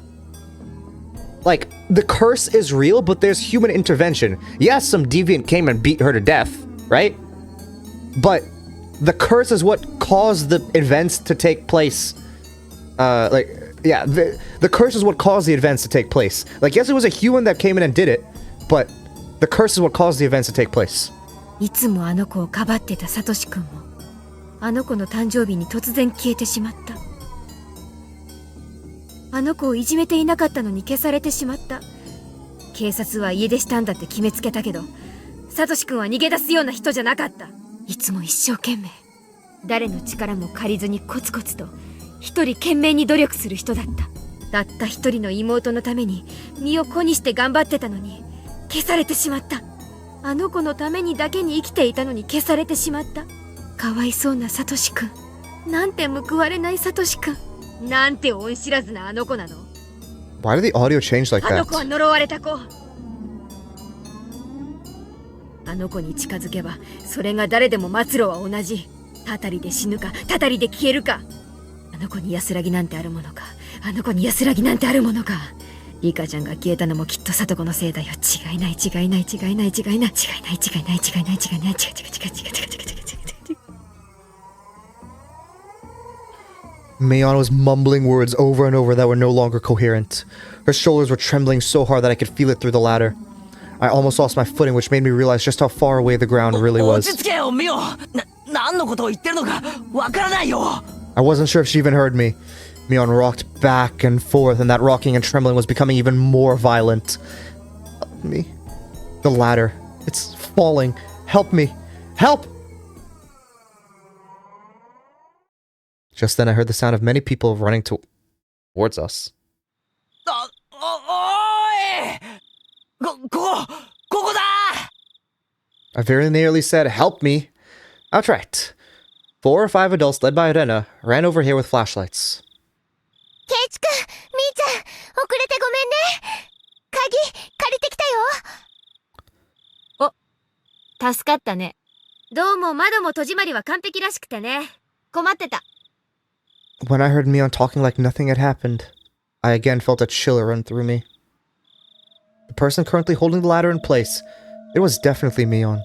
like the curse is real, but there's human intervention. Yes, some deviant came and beat her to death, right? But the curse is what caused the events to take place. Yeah, the curse is what caused the events to take place. Like, yes, it was a human that came in and did it, but the curse is what caused the events to take place. いつもあの子をかばってたサトシ君も、あの子の誕生日に突然消えてしまった。あの子をいじめていなかったのに消されてしまった。警察は家出したんだって決めつけたけど、サトシ君は逃げ出すような人じゃなかった。いつも一生懸命、誰の力も借りずにコツコツと一人懸命に努力する人だった。たった一人の妹のために身を粉にして頑張ってたのに消されてしまった。あの子のためにだけに生きていたのに消されてしまった。かわいそうなサトシ君、なんて報われないサトシ君、なんて恩知らずなあの子なの。 Why did the audio change like あの子は that? 呪われた子。あの子に近づけばそれが誰でも末路は同じ。たたりで死ぬかたたりで消えるか。あの子に安らぎなんてあるものか。あの子に安らぎなんてあるものか。リカちゃんが消えたのもきっとサトコのせいだよ。違いない違いない違いない違いない違いない違いない違いない違いない違いない違いない違いない違いない。 Mion was mumbling words over and over that were no longer coherent. Her shoulders were trembling so hard that I could feel it through the ladder. I almost lost my footing, which made me realize just how far away the ground really 落 was. ち着けよ、ミオン。何のことを言ってるのかわからないよ。I wasn't sure if she even heard me. Mion rocked back and forth, and that rocking and trembling was becoming even more violent. Help me. The ladder. It's falling. Help me. Help! Just then I heard the sound of many people running towards us. おい！ここだ！ I very nearly said, "Help me." Outright. 4 or 5 adults led by Arena ran over here with flashlights. ケイチ君、みーちゃん、遅れてごめんね。鍵借りてきたよ。お、助かったね。どうも窓も戸締まりは完璧らしくてね。困ってた。 When I heard Mion talking like nothing had happened, I again felt a chill run through me. The person currently holding the ladder in place, it was definitely Mion.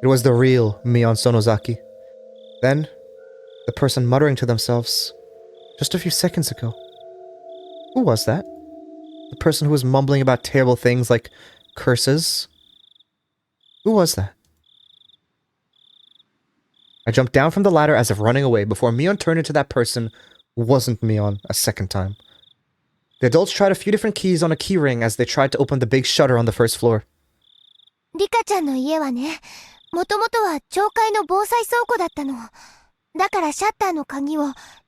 It was the real Mion Sonozaki. Then, the person muttering to themselves, just a few seconds ago. Who was that? The person who was mumbling about terrible things like curses? Who was that? I jumped down from the ladder as if running away before Mion turned into that person who wasn't Mion a second time. The adults tried a few different keys on a key ring as they tried to open the big shutter on the first floor. リカちゃんの家はね、もともとは町会の防災倉庫だったの。だからシャッターの鍵を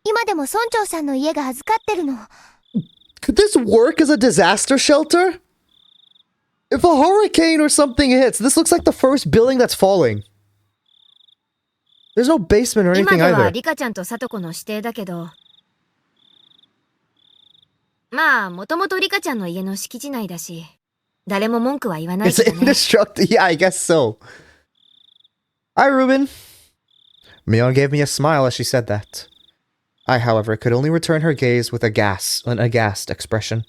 今でも村長さんの家が預かってるの。Could this work as a disaster shelter? If a hurricane or something hits, this looks like the first building that's falling. There's no basement or 今 anything では either. リカちゃんとサトコの指定だけど、まあ、もともとリカちゃんの家の敷地内だし、誰も文句は言わない It's けどね。 indestructible. Yeah, I guess so. Hi, Ruben. Mion gave me a smile as she said that. I, however, could only return her gaze with an aghast expression.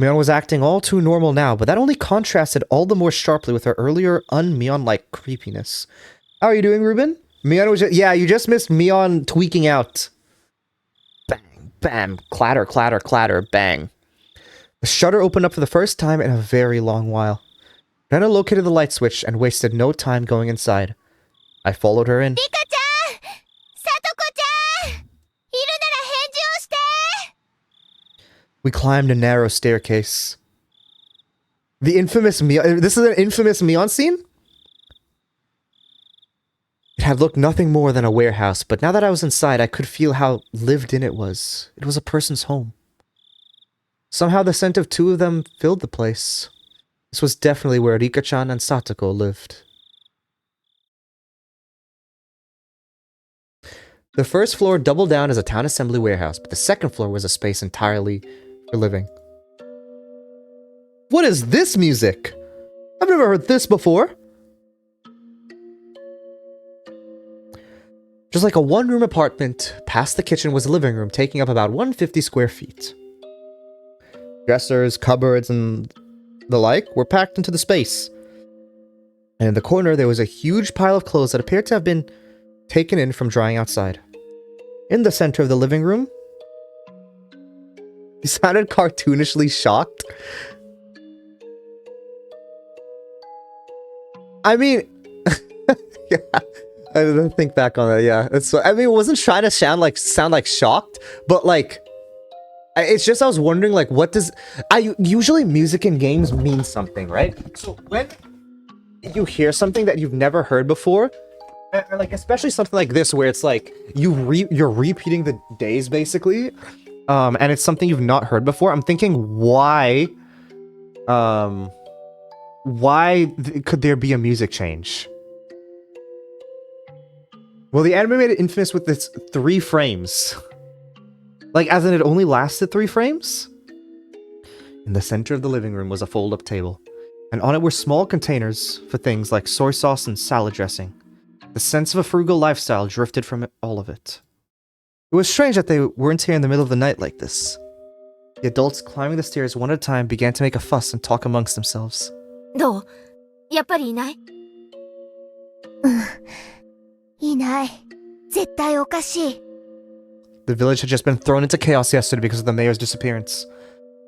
Mion was acting all too normal now, but that only contrasted all the more sharply with her earlier un-Mion-like creepiness. How are you doing, Ruben? Mion was yeah, you just missed Mion tweaking out. Bang, bam, clatter, clatter, clatter, bang. The shutter opened up for the first time in a very long while. Rena located the light switch and wasted no time going inside. I followed her in. リカちゃん、サトコちゃん、いるなら返事をして。 We climbed a narrow staircase. The infamous Mion... This is an infamous Mion scene? It had looked nothing more than a warehouse, but now that I was inside, I could feel how lived in it was. It was a person's home. Somehow the scent of two of them filled the place. This was definitely where Rika-chan and Satoko lived. The first floor doubled down as a town assembly warehouse, but the second floor was a space entirely for living. What is this music? I've never heard this before. Just like a one-room apartment, past the kitchen was a living room taking up about 150 square feet. Dressers, cupboards, and the like were packed into the space. And in the corner, there was a huge pile of clothes that appeared to have been taken in from drying outside. In the center of the living room, he sounded cartoonishly shocked. I mean, yeah, I didn't think back on that. Yeah, it's. I mean, it wasn't trying to sound like shocked, but like, it's just I was wondering like, what does usually music in games mean something, right? So when you hear something that you've never heard before, or like especially something like this where it's like you're repeating the days basically, and it's something you've not heard before. I'm thinking why could there be a music change? Well, the anime made it infamous with its 3 frames. Like, as in it only lasted 3 frames? In the center of the living room was a fold-up table, and on it were small containers for things like soy sauce and salad dressing. The sense of a frugal lifestyle drifted from all of it. It was strange that they weren't here in the middle of the night like this. The adults climbing the stairs one at a time began to make a fuss and talk amongst themselves. どう？やっぱりいない？いない。絶対おかしい。 The village had just been thrown into chaos yesterday because of the mayor's disappearance.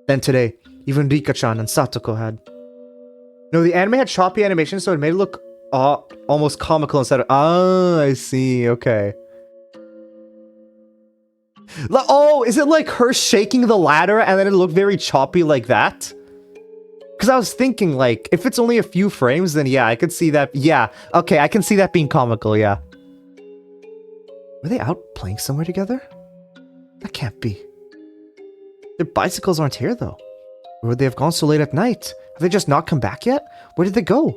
Then today, even Rika-chan and Satoko had. No, the anime had choppy animation, so it made it look almost comical instead of... Ah, I see, okay. Oh, is it like her shaking the ladder and then it looked very choppy like that? Because I was thinking, like, if it's only a few frames, then yeah, I could see that. Yeah, okay, I can see that being comical, yeah. Were they out playing somewhere together? That can't be. Their bicycles aren't here, though. Or would they have gone so late at night? Have they just not come back yet? Where did they go?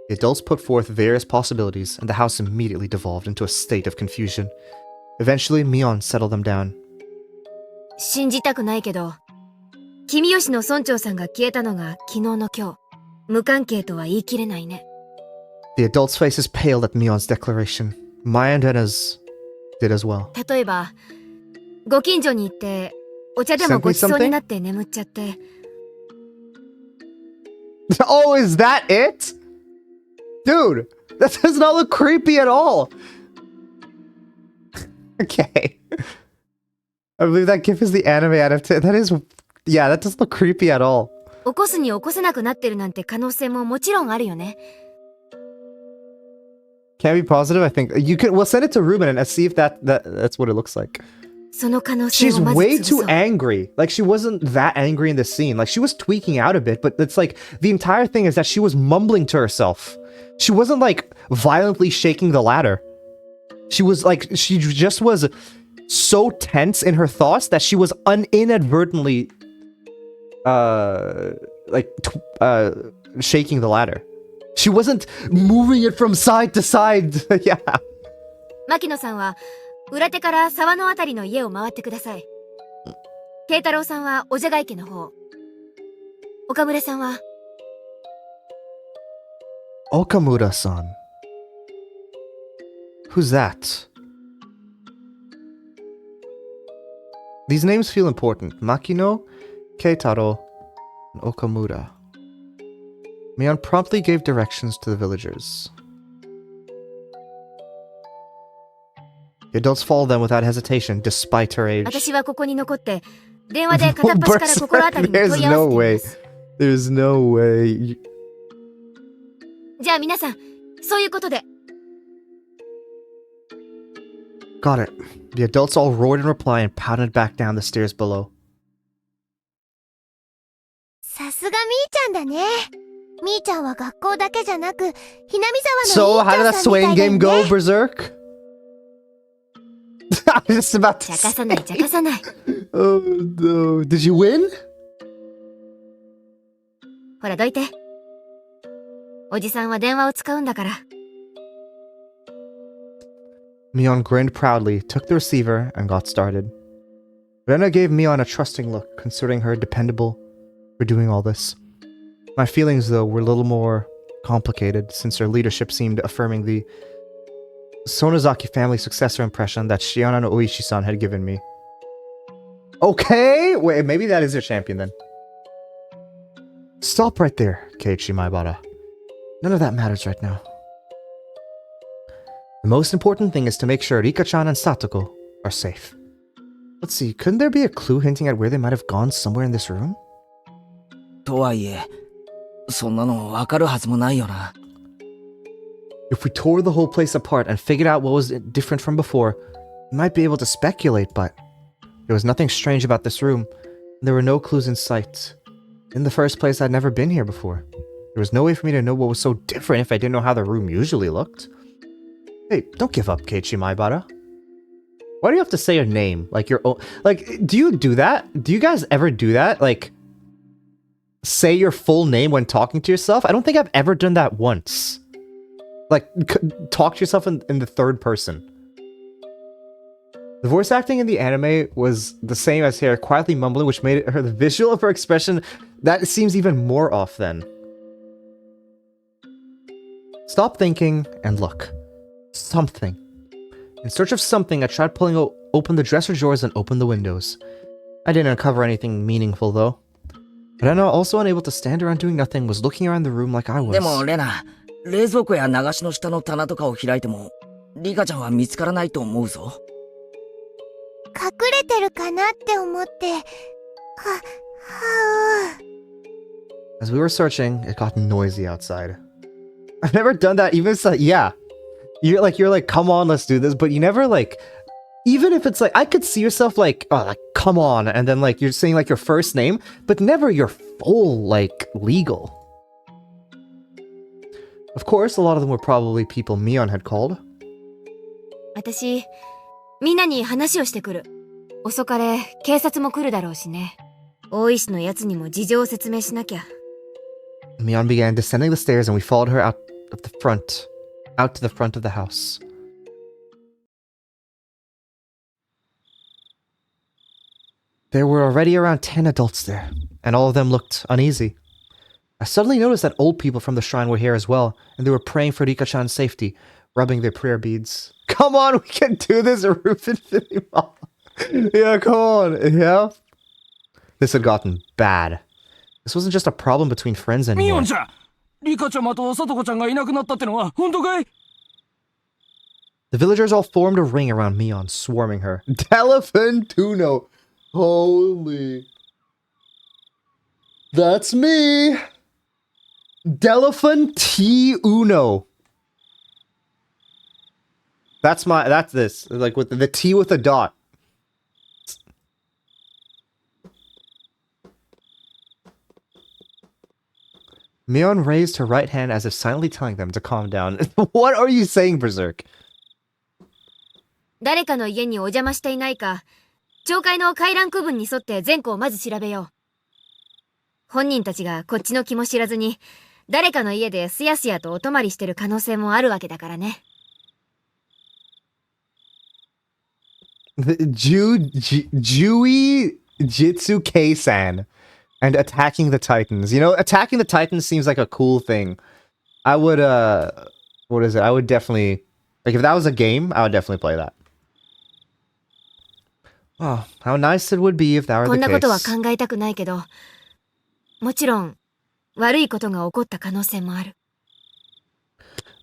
The adults put forth various possibilities, and the house immediately devolved into a state of confusion. Eventually, Mion settled them down. 信じたくないけど、君吉の村長さんが消えたのが昨日の今日。無関係とは言い切れないね。The adults' faces paled at Mion's declaration. Maya and Rena's did as well. 例えば、ご近所に行って、お茶でもごちそうになって眠っちゃって。Oh, is that it? Dude, that does not look creepy at all. Okay. I believe that GIF is the anime adaptation. That is... Yeah, that doesn't look creepy at all. 起こすに起こせなくなってるなんて可能性ももちろんあるよね。Can't be positive, I think. You can... We'll send it to Ruben and see if that's what it looks like. その可能性 She's をまず way 潰そう。 too angry. Like, she wasn't that angry in this scene. Like, she was tweaking out a bit, but it's like... The entire thing is that she was mumbling to herself. She wasn't, like, violently shaking the ladder. She was, like... She just was so tense in her thoughts that she was inadvertently like shaking the ladder. She wasn't moving it from side to side. Yeah. 牧野さんは裏手から沢のあたりの家を回ってください。慶太郎さんはおじゃが池の方。岡村さんは Okamura-san. Who's that? These names feel important. Makino, Keitaro, and Okamura. Mion promptly gave directions to the villagers. The adults followed them without hesitation, despite her age. 私はここに残って電話で片っ端から心当たりに問い合わせています。There's no way. じゃあ皆さん、そういうことで。Got it. The adults all roared in reply and pounded back down the stairs below. さすがみーちゃんだね。みーちゃんは学校だけじゃなく、ひなみ So, 沢の how 委 did 員 that 長さんみた swaying いだよ game ね。 go, Berserk? I was just about to 茶化さない茶化さない。Oh no. Did you win? ほらどいて。おじさんは電話を使うんだから。Mion grinned proudly, took the receiver, and got started. Rena gave Mion a trusting look, considering her dependable for doing all this. My feelings, though, were a little more complicated, since her leadership seemed affirming the Sonozaki family successor impression that Shiona no Oishi-san had given me. Okay! Wait, maybe that is your champion then. Stop right there, Keiichi Maibara. None of that matters right now. The most important thing is to make sure Rika-chan and Satoko are safe. Let's see, couldn't there be a clue hinting at where they might have gone somewhere in this room? とはいえ、そんなのわかるはずもないよな。If we tore the whole place apart and figured out what was different from before, we might be able to speculate, but there was nothing strange about this room, and there were no clues in sight. In the first place, I'd never been here before. There was no way for me to know what was so different if I didn't know how the room usually looked. Hey, don't give up, Keiichi Maibara. Why do you have to say your name? Like your own... Like, do you do that? Do you guys ever do that? Like, say your full name when talking to yourself? I don't think I've ever done that once. Like, talk to yourself in the third person. The voice acting in the anime was the same as here, quietly mumbling, which made her the visual of her expression that seems even more off then. Stop thinking and look. Something. In search of something, I tried pulling open the dresser drawers and open the windows. I didn't uncover anything meaningful though. But Anna, also unable to stand around doing nothing, was looking around the room like I was. でもレナ、冷蔵庫や流しの下の棚とかを開いても、リカちゃんは見つからないと思うぞ。隠れてるかなって思って。As we were searching, it got noisy outside. I've never done that, even if it's yeah. You're like, come on, let's do this, but you never like, even if it's like, I could see yourself like, oh, like, come on, and then like, you're saying like your first name, but never your full, like, legal. Of course, a lot of them were probably people Mion had called. 私、みんなに話をしてくる。遅かれ、警察も来るだろうしね。大石のやつにも事情を説明しなきゃ。Mion began descending the stairs and we followed her out to the front of the house. There were already around 10 adults there, and all of them looked uneasy. I suddenly noticed that old people from the shrine were here as well, and they were praying for Rika-chan's safety, rubbing their prayer beads. Come on, we can do this, Roof Infinity Mall. Yeah, come on, yeah? This had gotten bad. This wasn't just a problem between friends anymore. ミオンちゃん、リカちゃまとサトコちゃんがいなくなったってのは本当かい？ The villagers all formed a ring around Mion, swarming her. Telefantuno. Holy. That's me. Delafantuno. That's this. Like with the T with a dot. Mion raised her right hand as if silently telling them to calm down. What are you saying, Berserk? 誰かの家にお邪魔していないか、町会の回覧区分に沿って全校をまず調べよ本人たちがこっちの気も知らずに、誰かの家ですやすやとお泊まりしてる可能性もあるわけだからね。Jui Jitsu Kei-san and attacking the Titans. You know, attacking the Titans seems like a cool thing. I would, what is it? I would definitely, like, if that was a game, I would definitely play that. Oh, how nice it would be if that were こん the なことは case. 考えたくないけど、もちろん悪いことが起こった可能性もある。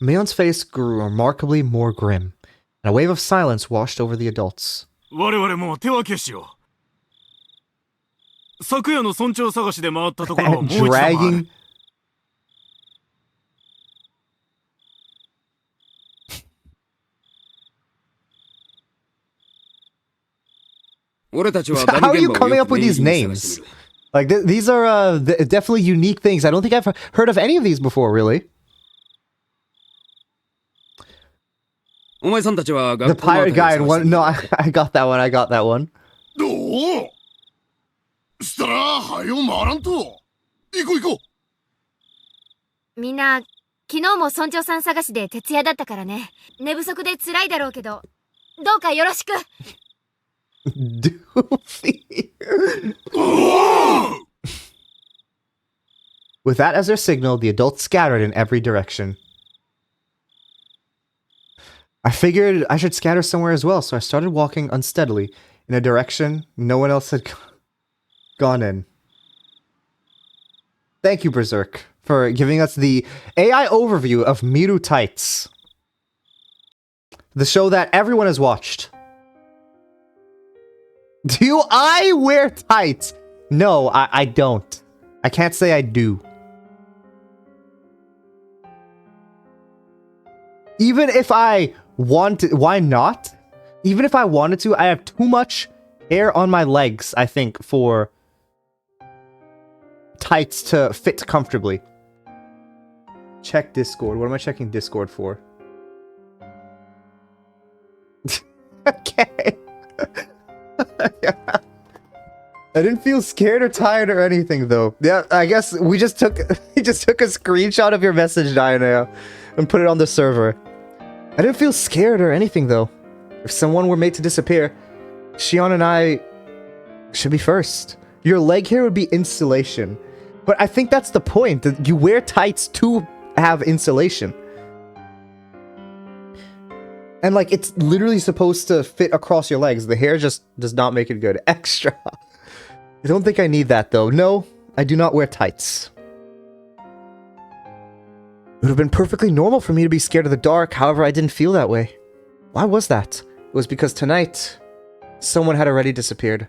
Mion's face grew remarkably more grim, and a wave of silence washed over the adults. 我々も手分けしよう。昨夜の村長探しで回ったところをもう一度回る。 Dragging. 俺たちは How are you coming up with these names? Like, these are definitely unique things. I don't think I've heard of any of these before, really. お前さんたちは The 学校のあた pirate りを guy 探 and して one. み No, ろ I got that one. I got that one. どうしたら、はよ回らんと。行こう行こう。みんな、昨日も村長さん探しで徹夜だったからね。寝不足で辛いだろうけど、どうかよろしく。Doofy. With that as their signal, the adults scattered in every direction. I figured I should scatter somewhere as well, so I started walking unsteadily in a direction no one else had gone in. Thank you, Berserk, for giving us the AI overview of Miru Tights, the show that everyone has watched. Do I wear tights? No, I don't. I can't say I do. Even if I wanted, why not? Even if I wanted to, I have too much hair on my legs, I think, for tights to fit comfortably. Check Discord. What am I checking Discord for? Okay. Yeah. I didn't feel scared or tired or anything though. Yeah, I guess we just took a screenshot of your message, Diana, and put it on the server. I didn't feel scared or anything though. If someone were made to disappear, Shion and I should be first. Your leg hair would be insulation. But I think that's the point, that you wear tights to have insulation. And like, it's literally supposed to fit across your legs. The hair just does not make it good. Extra. I don't think I need that though. No, I do not wear tights. It would have been perfectly normal for me to be scared of the dark, however I didn't feel that way. Why was that? It was because tonight, someone had already disappeared.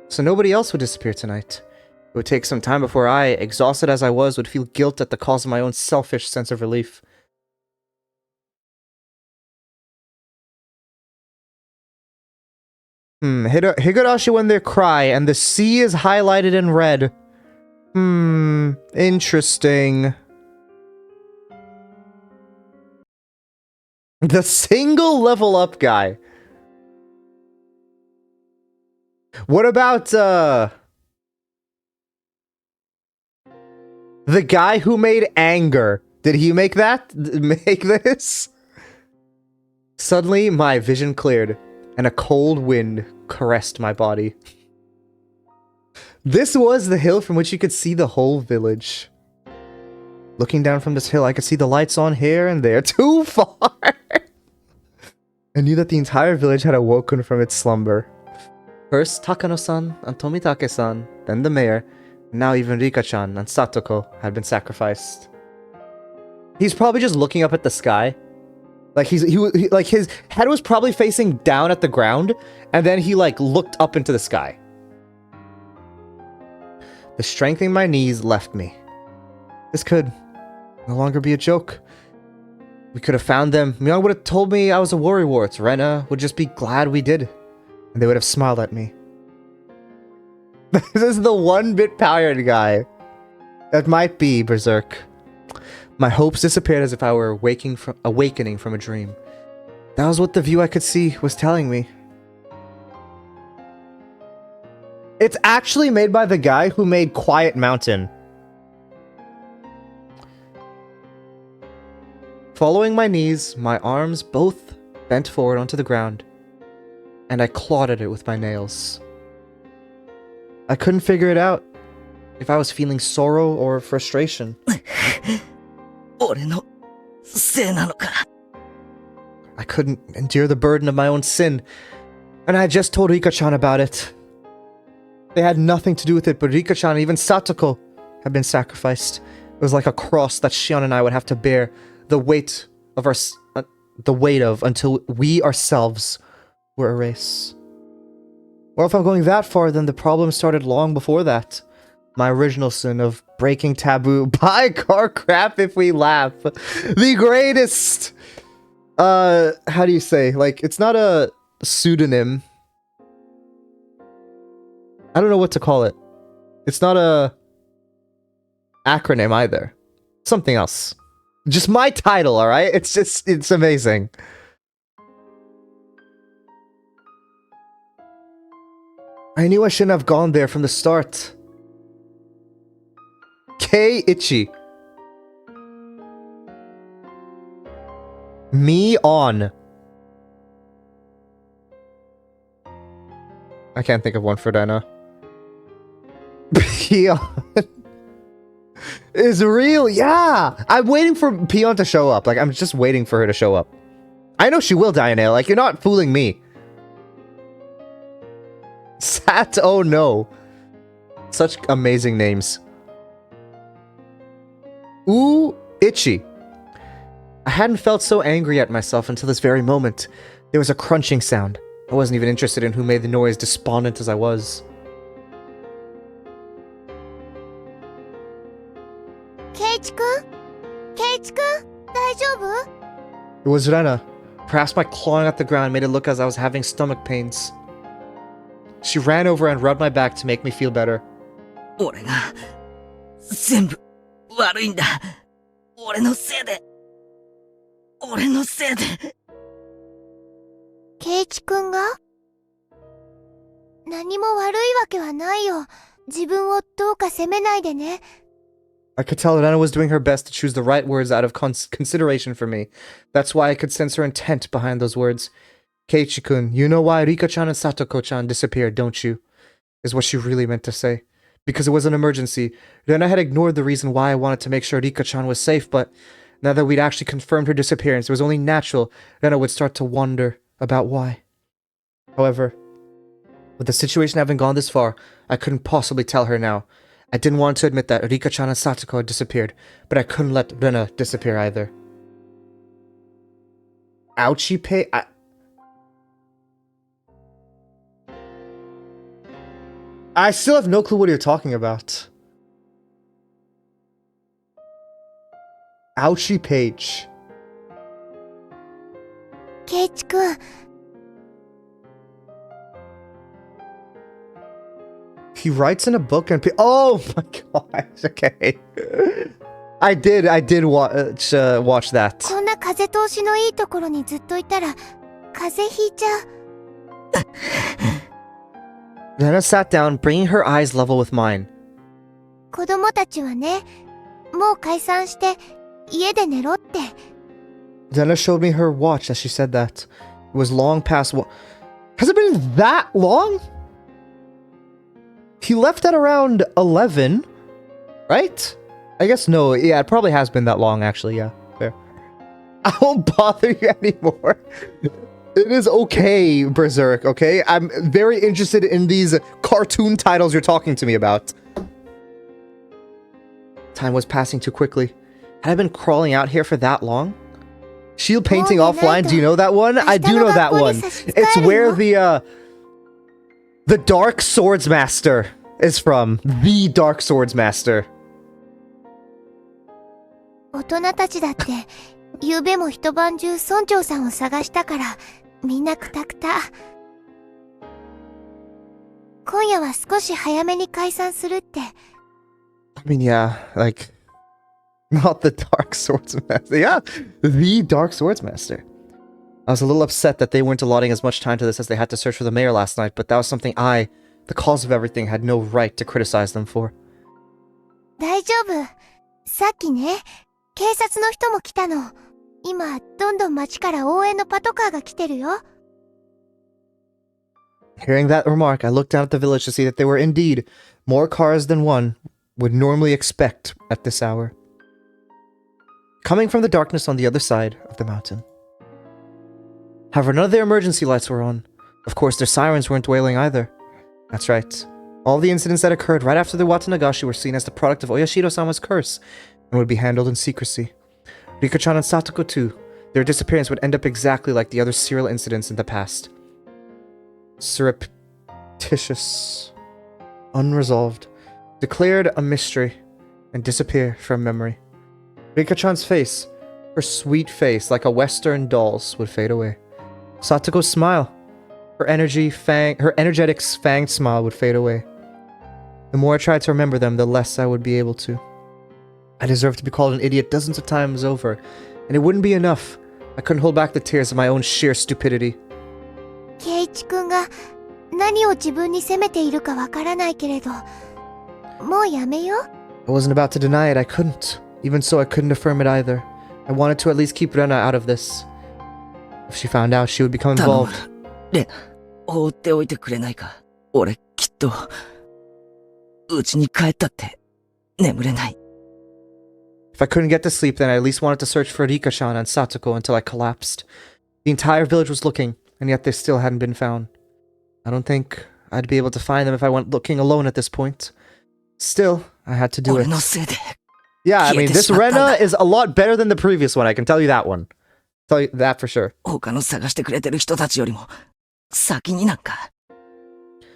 So nobody else would disappear tonight. It would take some time before I, exhausted as I was, would feel guilt at the cause of my own selfish sense of relief. Higurashi when they cry, and the sea is highlighted in red. Interesting. The single level up guy. What about, the guy who made Anger? Did he make that? Make this? Suddenly, my vision cleared, and a cold wind caressed my body. This was the hill from which you could see the whole village. Looking down from this hill, I could see the lights on here and there. Too far! I knew that the entire village had awoken from its slumber. First Takano-san and Tomitake-san, then the mayor, and now even Rika-chan and Satoko had been sacrificed. He's probably just looking up at the sky. Like like his head was probably facing down at the ground, and then he like looked up into the sky. The strength in my knees left me. This could no longer be a joke. We could have found them. Myung would have told me I was a worrywart. Rena would just be glad we did. And they would have smiled at me. This is the one-bit pirate guy. That might be Berserk. My hopes disappeared as if I were awakening from a dream. That was what the view I could see was telling me. It's actually made by the guy who made Quiet Mountain. Following my knees, my arms both bent forward onto the ground, and I clawed at it with my nails. I couldn't figure it out if I was feeling sorrow or frustration. 俺のせいなのか。 I couldn't endure the burden of my own sin, and I had just told Rika-chan about it. They had nothing to do with it, but Rika-chan and even Satoko had been sacrificed. It was like a cross that Shion and I would have to bear the weight of until we ourselves were erased. Well, if I'm going that far, then the problem started long before that. My original sin of breaking taboo by car crap if we laugh. The greatest! How do you say? Like, it's not a pseudonym. I don't know what to call it. It's not a acronym either. Something else. Just my title, alright? It's amazing. I knew I shouldn't have gone there from the start. K-Ichi. Me on. I can't think of one for Dana. Peon is real, yeah! I'm waiting for Peon to show up. Like, I'm just waiting for her to show up. I know she will, Diana. Like, you're not fooling me. Sat, oh no. Such amazing names. Ooh, itchy. I hadn't felt so angry at myself until this very moment. There was a crunching sound. I wasn't even interested in who made the noise, despondent as I was. Keiichi-kun? Keiichi-kun? Daijoubu? It was Rena. Perhaps my clawing at the ground made it look as I was having stomach pains. She ran over and rubbed my back to make me feel better. 俺が全部悪いんだ。俺のせいで。俺のせいで。ケイチくんが？何も悪いわけはないよ。自分をどうか責めないでね。I could tell Rena was doing her best to choose the right words out of consideration for me. That's why I could sense her intent behind those words. Keiichi-kun, you know why Rika-chan and Satoko-chan disappeared, don't you? Is what she really meant to say. Because it was an emergency. Rena had ignored the reason why I wanted to make sure Rika-chan was safe, but now that we'd actually confirmed her disappearance, it was only natural Rena would start to wonder about why. However, with the situation having gone this far, I couldn't possibly tell her now. I didn't want to admit that Rika-chan and Satoko had disappeared, but I couldn't let Rena disappear either. Ouchie pay... I still have no clue what you're talking about. Ouchie page. ケイチくん、 He writes in a book and... Oh my gosh, okay. I did watch that. こんな風通しのいいところにずっといたら風邪ひいちゃう。 Rena sat down, bringing her eyes level with mine. 子供たちはね、もう解散して家で寝ろって。 Rena showed me her watch as she said that. It was long past... Has it been that long? He left at around 11, right? I guess no. Yeah, it probably has been that long, actually. Yeah, fair. I won't bother you anymore. It is okay, Berserk, okay? I'm very interested in these cartoon titles you're talking to me about. Time was passing too quickly. Had I been crawling out here for that long? Shield painting offline, do you know that one? I do know that one. It's where the Dark Swords Master is from. The Dark Swords Master. 大人たちだって昨べも一晩中村長さんを探したからみんなクタクタ。今夜は少し早めに解散するって。 I mean, yeah, like, not the Dark Swords Master. Yeah, the Dark Swords Master. I was a little upset that they weren't allotting as much time to this as they had to search for the mayor last night, but that was something I, the cause of everything, had no right to criticize them for. 大丈夫。さっきね、警察の人も来たの。今、どんどん街から応援のパトカーが来てるよ。Hearing that remark, I looked down at the village to see that there were indeed more cars than one would normally expect at this hour, coming from the darkness on the other side of the mountain. However, none of their emergency lights were on. Of course, their sirens weren't wailing either. That's right. All the incidents that occurred right after the Watanagashi were seen as the product of Oyashiro-sama's curse and would be handled in secrecy. Rika-chan and Satoko too. Their disappearance would end up exactly like the other serial incidents in the past. Surreptitious, unresolved, declared a mystery, and disappear from memory. Rika-chan's face, her sweet face like a Western doll's, would fade away. Satoko's smile, her energetic fanged smile would fade away. The more I tried to remember them, the less I would be able to. I deserved to be called an idiot dozens of times over, and it wouldn't be enough. I couldn't hold back the tears of my own sheer stupidity. 圭一君が何を自分に責めているかわからないけれど、もうやめよう。I wasn't about to deny it, I couldn't. Even so, I couldn't affirm it either. I wanted to at least keep Rena out of this. If she found out, she would become 頼む involved. レナ、放っておいてくれないか。俺、きっと、家に帰ったって、眠れない。If I couldn't get to sleep, then I at least wanted to search for Rika-chan and Satoko until I collapsed. The entire village was looking, and yet they still hadn't been found. I don't think I'd be able to find them if I went looking alone at this point. Still, I had to do 俺 it. のせいで。 Yeah, I mean, this 消えてしまったんだ。 Rena is a lot better than the previous one, I can tell you that one. Tell you that for sure. 他の探してくれてる人たちよりも、先になんか、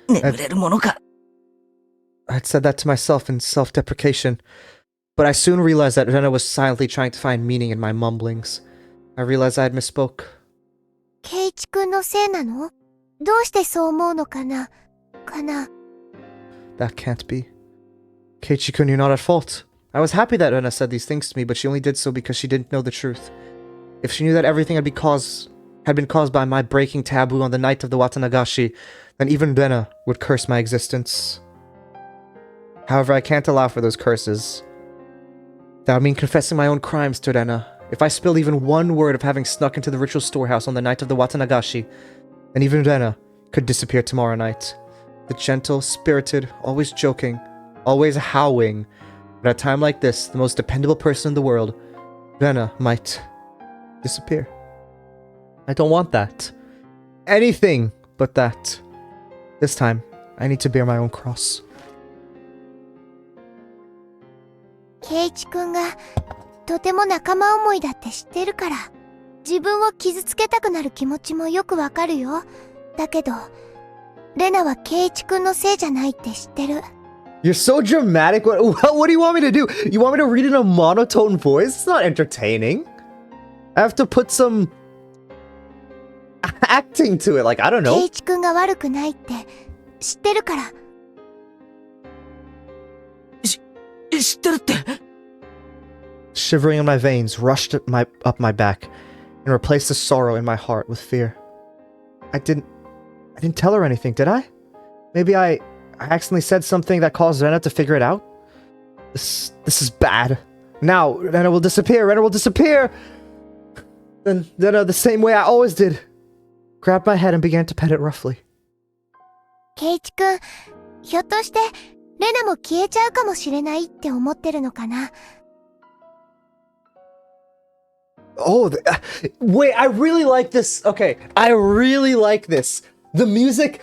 眠れるものか。I'd said that to myself in self-deprecation, but I soon realized that Rena was silently trying to find meaning in my mumblings. I realized I had misspoke. 圭一君のせいなの？どうしてそう思うのかな？ That can't be. Keiichi-kun, you're not at fault. I was happy that Rena said these things to me, but she only did so because she didn't know the truth. If she knew that everything had been caused by my breaking taboo on the night of the Watanagashi, then even Rena would curse my existence. However, I can't allow for those curses. That would mean confessing my own crimes to Rena. If I spilled even one word of having snuck into the ritual storehouse on the night of the Watanagashi, then even Rena could disappear tomorrow night. The gentle, spirited, always joking, always howling, but at a time like this, the most dependable person in the world, Rena, might disappear. I don't want that. Anything but that. This time, I need to bear my own cross. 圭一君がとても仲間思いだって知ってるから、自分を傷つけたくなる気持ちもよくわかるよ。だけど、レナは圭一君のせいじゃないって知ってる。You're so dramatic. What do you want me to do? You want me to read in a monotone voice? It's not entertaining. I have to put some acting to it. Like, I don't 圭 know. 一君が悪くないって知ってるから。知ってるって。 Shivering in my veins rushed up my back and replaced the sorrow in my heart with fear. I didn't tell her anything, did I? Maybe I accidentally said something that caused Rena to figure it out? This is bad. Now, Rena will disappear. Rena will disappear. Then the same way I always did. Grabbed my head and began to pet it roughly. 圭一君、ひょっとしてレナも消えちゃうかもしれないって思ってるのかな。Oh, wait, I really like this. Okay, I really like this. The music,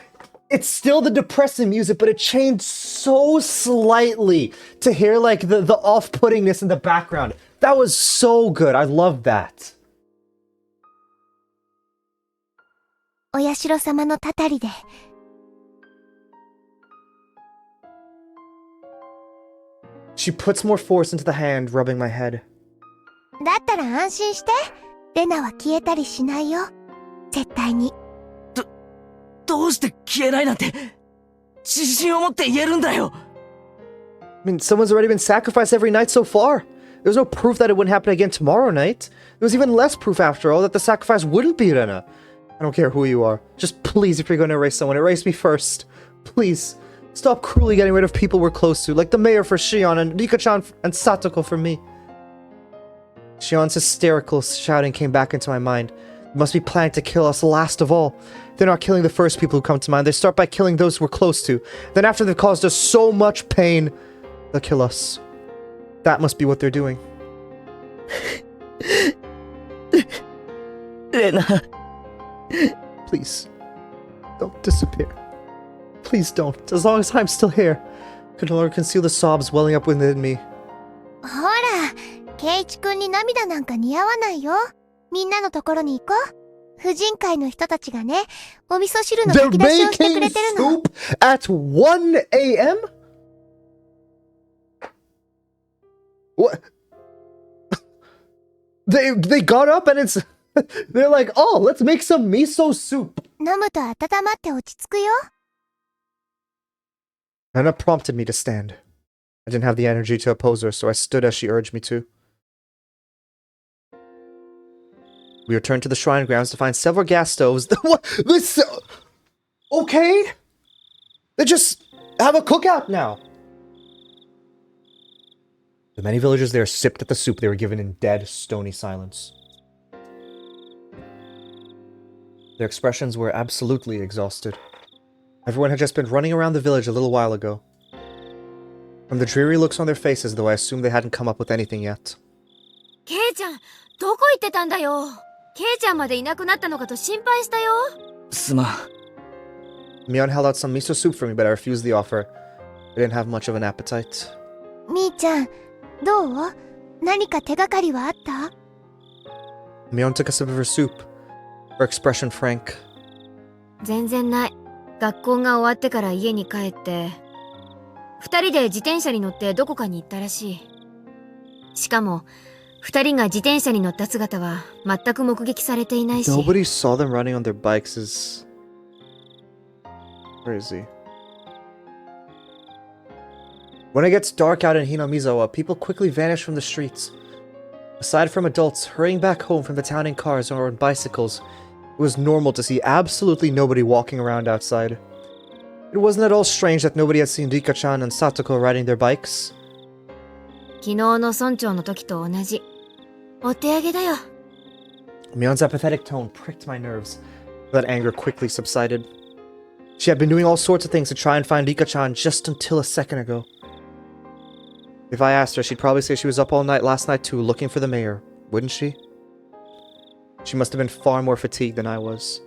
it's still the depressing music, but it changed so slightly to hear like the off-puttingness in the background. That was so good. I love that. お社様のたたりで。She puts more force into the hand, rubbing my head. だったら安心して。レナは消えたりしないよ。絶対に。どうして消えないなんて、自信を持って言えるんだよ。I mean, someone's already been sacrificed every night so far. There's no proof that it wouldn't happen again tomorrow night. There was even less proof, after all, that the sacrifice wouldn't be Rena. I don't care who you are. Just please, if you're going to erase someone, erase me first. Please. Stop cruelly getting rid of people we're close to, like the mayor for Shion and Rika-chan and Satoko for me. Shion's hysterical shouting came back into my mind. They must be planning to kill us last of all. They're not killing the first people who come to mind. They start by killing those we're close to. Then after they've caused us so much pain, they'll kill us. That must be what they're doing. レナ、 Please, don't disappear. Please don't. As long as I'm still here, I can no longer conceal the sobs welling up within me. ほら、ケイチ君に涙なんか似合わないよ。みんなのところに行こう。婦人会の人たちがね、お味噌汁の They're 炊き出しをしてく making れてるの。 soup at 1 a.m.? What? They got up and it's... They're like, oh, let's make some miso soup. 飲むと温まって落ち着くよ。 Anna prompted me to stand. I didn't have the energy to oppose her, so I stood as she urged me to. We returned to the shrine grounds to find several gas stoves. What? This... Okay? They just have a cookout now. The many villagers there sipped at the soup they were given in dead, stony silence. Their expressions were absolutely exhausted. Everyone had just been running around the village a little while ago. From the dreary looks on their faces, though, I assumed they hadn't come up with anything yet. ケイちゃん、どこ行ってたんだよ。ケイちゃんまでいなくなったのかと心配したよ。すまん。 Mion held out some miso soup for me, but I refused the offer. I didn't have much of an appetite. みーちゃん、どう？何か手がかりはあった？ Mion took a sip of her soup, her expression frank. 全然ない。学校が終わってから家に帰って、二人で自転車に乗ってどこかに行ったらしい。しかも、二人が自転車に乗った姿は全く目撃されていないし。 Nobody saw them running on their bikes is... Where is he? When it gets dark out in Hinamizawa, people quickly vanish from the streets. Aside from adults hurrying back home from the town in cars or on bicycles, it was normal to see absolutely nobody walking around outside. It wasn't at all strange that nobody had seen Rika-chan and Satoko riding their bikes. 昨日の村長の時と同じ。お手上げだよ。 Mion's apathetic tone pricked my nerves, but that anger quickly subsided. She had been doing all sorts of things to try and find Rika-chan just until a second ago. If I asked her, she'd probably say she was up all night last night too, looking for the mayor, wouldn't she? She must have been far more fatigued than I was.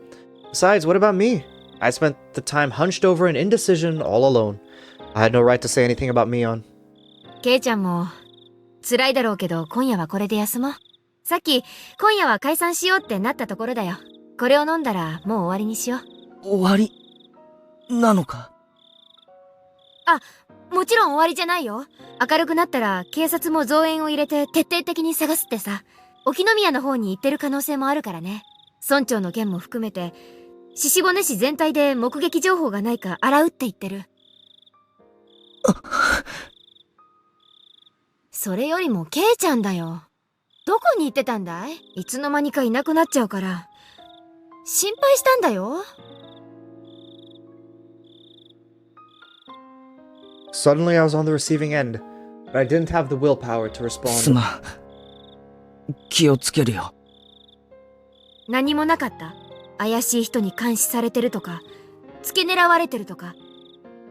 Besides, what about me? I spent the time hunched over in indecision all alone. I had no right to say anything about Mion. ケイちゃんも辛いだろうけど今夜はこれで休もう。さっき今夜は解散しようってなったところだよ。これを飲んだらもう終わりにしよう。終わりなのか？あ、もちろん終わりじゃないよ。明るくなったら警察も増援を入れて徹底的に探すってさ。沖宮の方に行ってる可能性もあるからね。村長の件も含めて獅子骨市全体で目撃情報がないか洗うって言ってる。それよりもケイちゃんだよ。どこに行ってたんだい？いつの間にかいなくなっちゃうから心配したんだよ。Suddenly I was on the receiving end, but I didn't have the willpower to す respond. まん。気をつけるよ。何もなかった？怪しい人に監視されてるとか付け狙われてるとか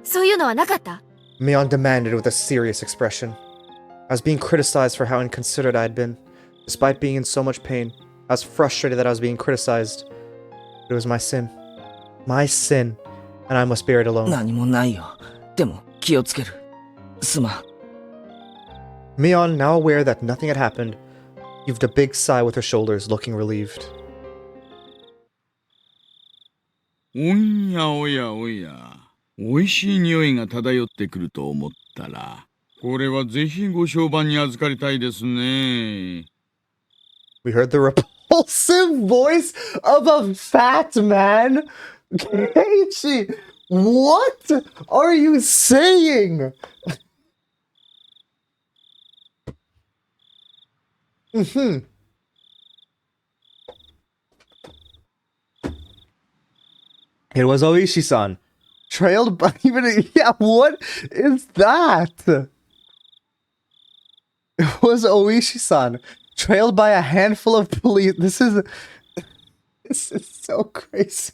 そういうのはなかった？ Mion demanded with a serious expression. I was being criticized for how inconsiderate I had been. Despite being in so much pain, I was frustrated that I was being criticized. It was my sin. My sin, and I must bear it alone. 何もないよ。でも気をつける。すまん。 Mion, now aware that nothing had happened, heaved a big sigh with her shoulders, looking relieved. おやおやおや、おいしい匂いが漂ってくると思ったら、これはぜひご商売に預かりたいですね。We heard the repulsive voice of a fat man. Keiichi, what are you saying? It was Oishi-san. Trailed by even... Yeah, what is that? It was Oishi-san. trailed by a handful of police. This is so crazy.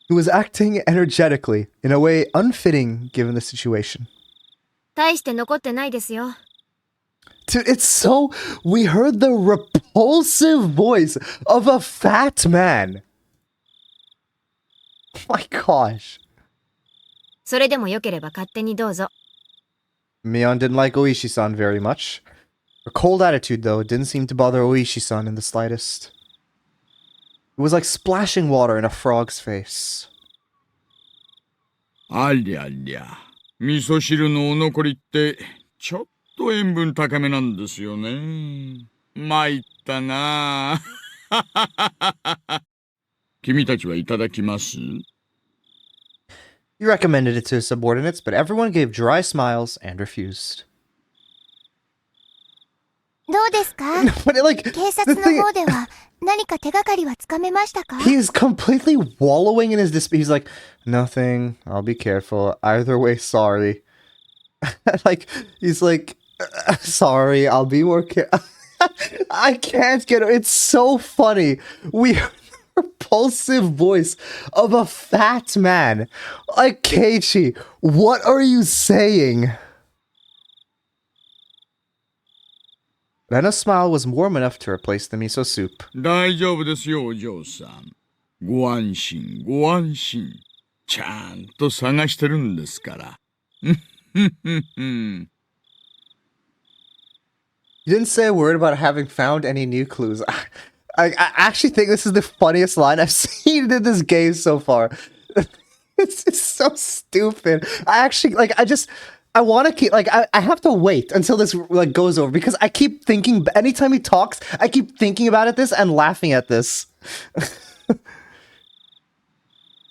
He was acting energetically in a way unfitting given the situation. 大して残ってないですよ。 Dude, it's so... We heard the repulsive voice of a fat man. Oh my gosh. それでもよければ勝手にどうぞ。 Mion didn't like Oishi-san very much. Her cold attitude, though, didn't seem to bother Oishi-san in the slightest. It was like splashing water in a frog's face. ありゃりゃ。味噌汁のお残りって、ちょっと塩分高めなんですよね。参ったなあ。君たちはいただきます？ He recommended it to his subordinates, but everyone gave dry smiles and refused. どうですか？ But like, 警察の方では何か手がかりはつかめましたか？ he is completely wallowing in his despair. He's like, nothing. I'll be careful. Either way, sorry. Like, he's like, sorry. I'll be more careful. I can't get it. It's so funny. We heard the repulsive voice of a fat man. Like, Keiichi, what are you saying? Rena's smile was warm enough to replace the miso soup. 大丈夫ですよ、お嬢さん。ご安心、ご安心。ちゃんと探してるんですから。You didn't say a word about having found any new clues. I actually think this is the funniest line I've seen in this game so far. It's so stupid. I want to keep, like, I have to wait until this, like, goes over because I keep thinking, anytime he talks, I keep thinking about this and laughing at this.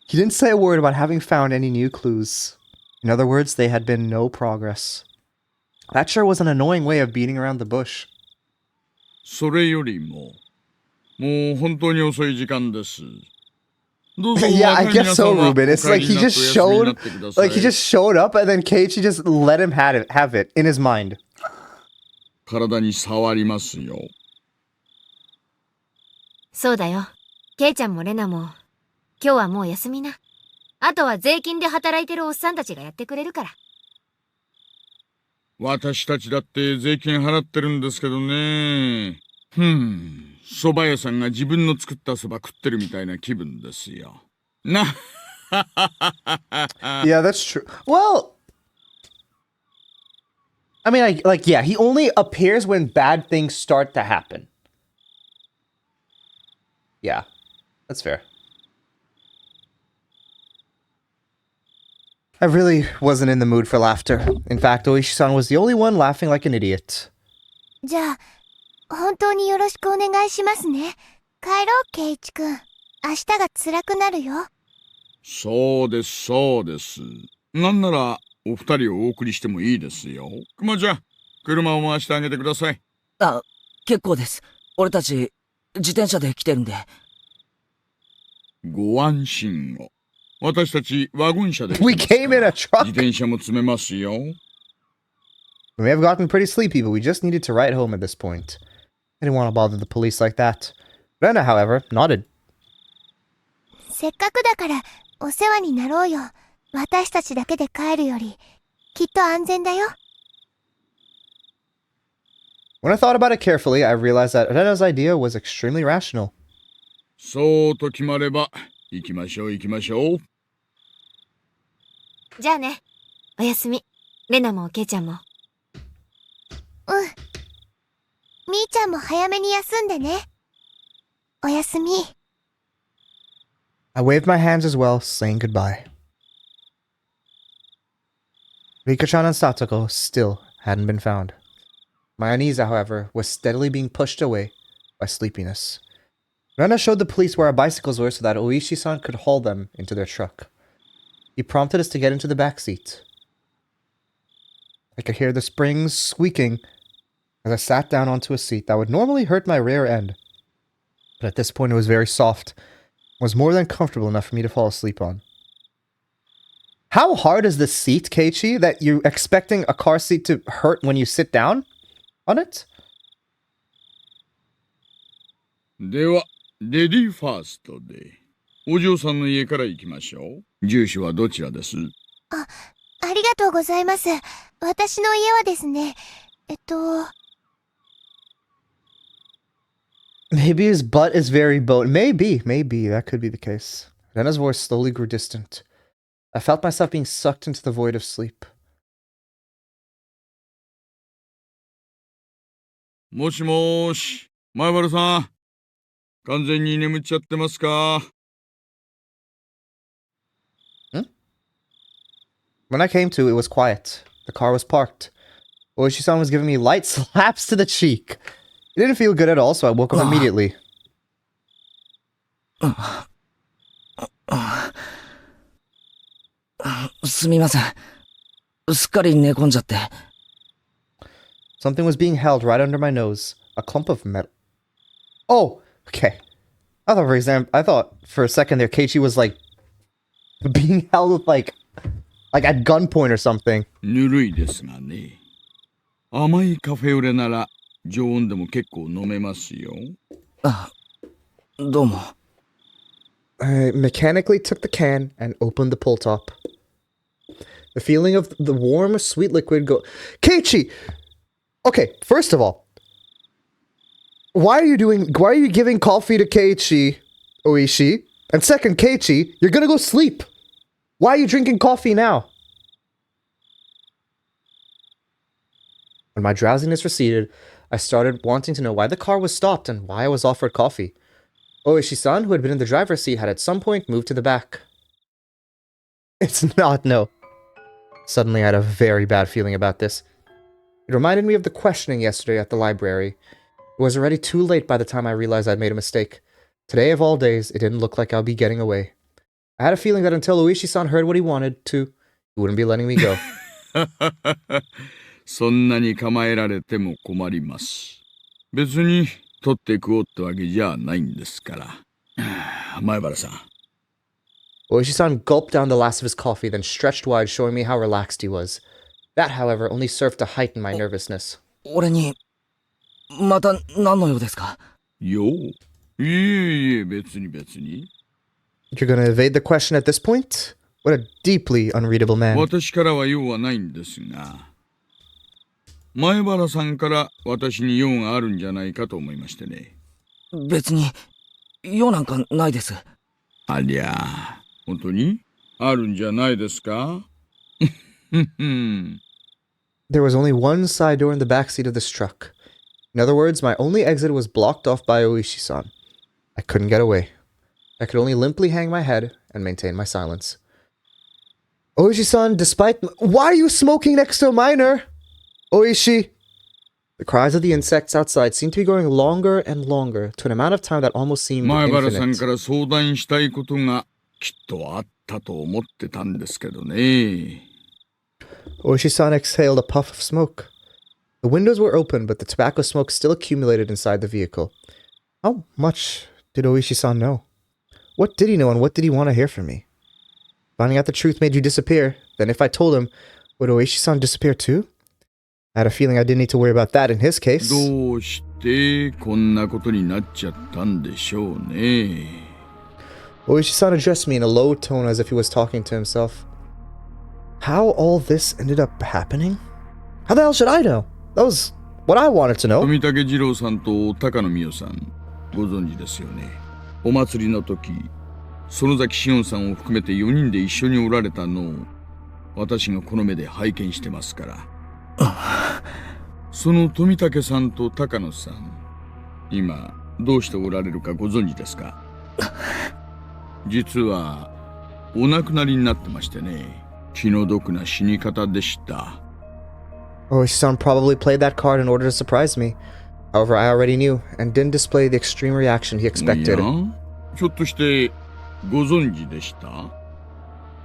He didn't say a word about having found any new clues. In other words, they had been no progress. That sure was an annoying way of beating around the bush. それよりも、もう本当に遅い時間です。どうぞ Yeah, I 若い guess 皆 so, さんは Ruben. It's お like 帰り he になって just お休みにな showed, ってください。 like he just showed up and then Keiichi just let him have it in his mind. 体に触りますよ。そうだよ。ケイちゃんもレナも、今日はもう休みな。あとは税金で働いてるおっさんたちがやってくれるから。私たちだって税金払ってるんですけどね。蕎麦屋さんが自分の作った蕎麦食ってるみたいな気分ですよ。な。Yeah, that's true. Well, I mean, yeah, he only appears when bad things start to happen. Yeah, that's fair. I really wasn't in the mood for laughter. In fact, Oishi-san was the only one laughing like an idiot. じゃあ、本当によろしくお願いしますね。帰ろう、ケイチくん。明日が辛くなるよ。そうです、そうです。なんなら、お二人をお送りしてもいいですよ。くまちゃん、車を回してあげてください。あ、結構です。俺たち、自転車で来てるんで。ご安心を。私たち、ワゴン車で来て We ますから。 came in a truck. 自転車も詰めますよ。We may have gotten pretty sleepy, but we just needed to ride home at this point. I didn't want to bother the police like that. Rena, however, nodded. せっかくだからお世話になろうよ。私たちだけで帰るよりきっと安全だよ。When I thought about it carefully, I realized that Rena's idea was extremely rational. そうと決まれば、行きましょう行きましょう。じゃあね。おやすみ。レナもケイちゃんも。みーちゃんも早めに休んでね。おやすみ。I waved my hands as well, saying goodbye. Rika-chan and Satoko still hadn't been found. My unease, however, was steadily being pushed away by sleepiness. Rena showed the police where our bicycles were so that Oishi-san could haul them into their truck. He prompted us to get into the back seat. I could hear the springs squeaking as I sat down onto a seat that would normally hurt my rear end. But at this point it was very soft, and was more than comfortable enough for me to fall asleep on. How hard is the seat, Keiichi, that you're expecting a car seat to hurt when you sit down on it? では、レディーファーストで。お嬢さんの家から行きましょう。住所はどちらです？ありがとうございます。私の家はですね、Maybe his butt is very bone. Maybe that could be the case. Then his voice slowly grew distant. I felt myself being sucked into the void of sleep. もしもーし、前原さん。完全に眠っちゃってますか？ When I came to, it was quiet. The car was parked. Oishi-san was giving me light slaps to the cheek. It didn't feel good at all, so I woke up immediately. すみません。すっかり寝込んじゃって。Something was being held right under my nose. A clump of metal. Oh, okay. I thought for a second there, Keiichi was like being held with like at gunpoint or something. ぬるいですがね。甘いカフェオレなら常温でも結構飲めますよ。あ、どうも。I mechanically took the can and opened the pull top. The feeling of the warm, sweet liquid go... Keiichi! Okay, first of all, why are you giving coffee to Keiichi, Oishi? And second, Keiichi, you're gonna go sleep. Why are you drinking coffee now? When my drowsiness receded, I started wanting to know why the car was stopped and why I was offered coffee. Oishi-san, who had been in the driver's seat, had at some point moved to the back. It's not, no. Suddenly I had a very bad feeling about this. It reminded me of the questioning yesterday at the library. It was already too late by the time I realized I'd made a mistake. Today of all days, it didn't look like I'd be getting away. I had a feeling that until Oishi-san heard what he wanted to, he wouldn't be letting me go. そんなに構えられても困ります。別に取って食おうってわけじゃないんですから。前原さん。Oishi-san gulped down the last of his coffee, then stretched wide, showing me how relaxed he was. That, however, only served to heighten my nervousness. 俺に、また何の用ですか？よう。いえいえ、別に。You're gonna evade the question at this point? What a deeply unreadable man. 私からは用はないんですが、前原さんから私に用があるんじゃないかと思いましてね。別に、用なんかないです。ありゃあ、本当にあるんじゃないですか？ There was only one side door in the back seat of this truck. In other words, my only exit was blocked off by Oishi-san. I couldn't get away. I could only limply hang my head and maintain my silence. Oishi-san, despite... Why are you smoking next to a miner? Oishi! The cries of the insects outside seemed to be growing longer and longer to an amount of time that almost seemed 前原さん infinite. から相談したいことがきっとあったと思ってたんですけどね。Oishi-san exhaled a puff of smoke. The windows were open, but the tobacco smoke still accumulated inside the vehicle. How much did Oishi-san know? What did he know and what did he want to hear from me? Finding out the truth made you disappear. Then if I told him, would Oishi-san disappear too? I had a feeling I didn't need to worry about that in his case. どうしてこんなことになっちゃったんでしょうね。Oishi-san addressed me in a low tone as if he was talking to himself. How all this ended up happening? How the hell should I know? That was what I wanted to know. 富武二郎さんと高野美代さん、ご存知ですよね。お祭りの時、園崎紫音さんを含めて4人で一緒におられたのを、私がこの目で拝見してますから。その富武さんと高野さん、今どうしておられるかご存知ですか？実はお亡くなりになってましてね、気の毒な死に方でした。Oishi-san probably played that card in order to surprise me. However, I already knew and didn't display the extreme reaction he expected. ひょっとしてご存知でした？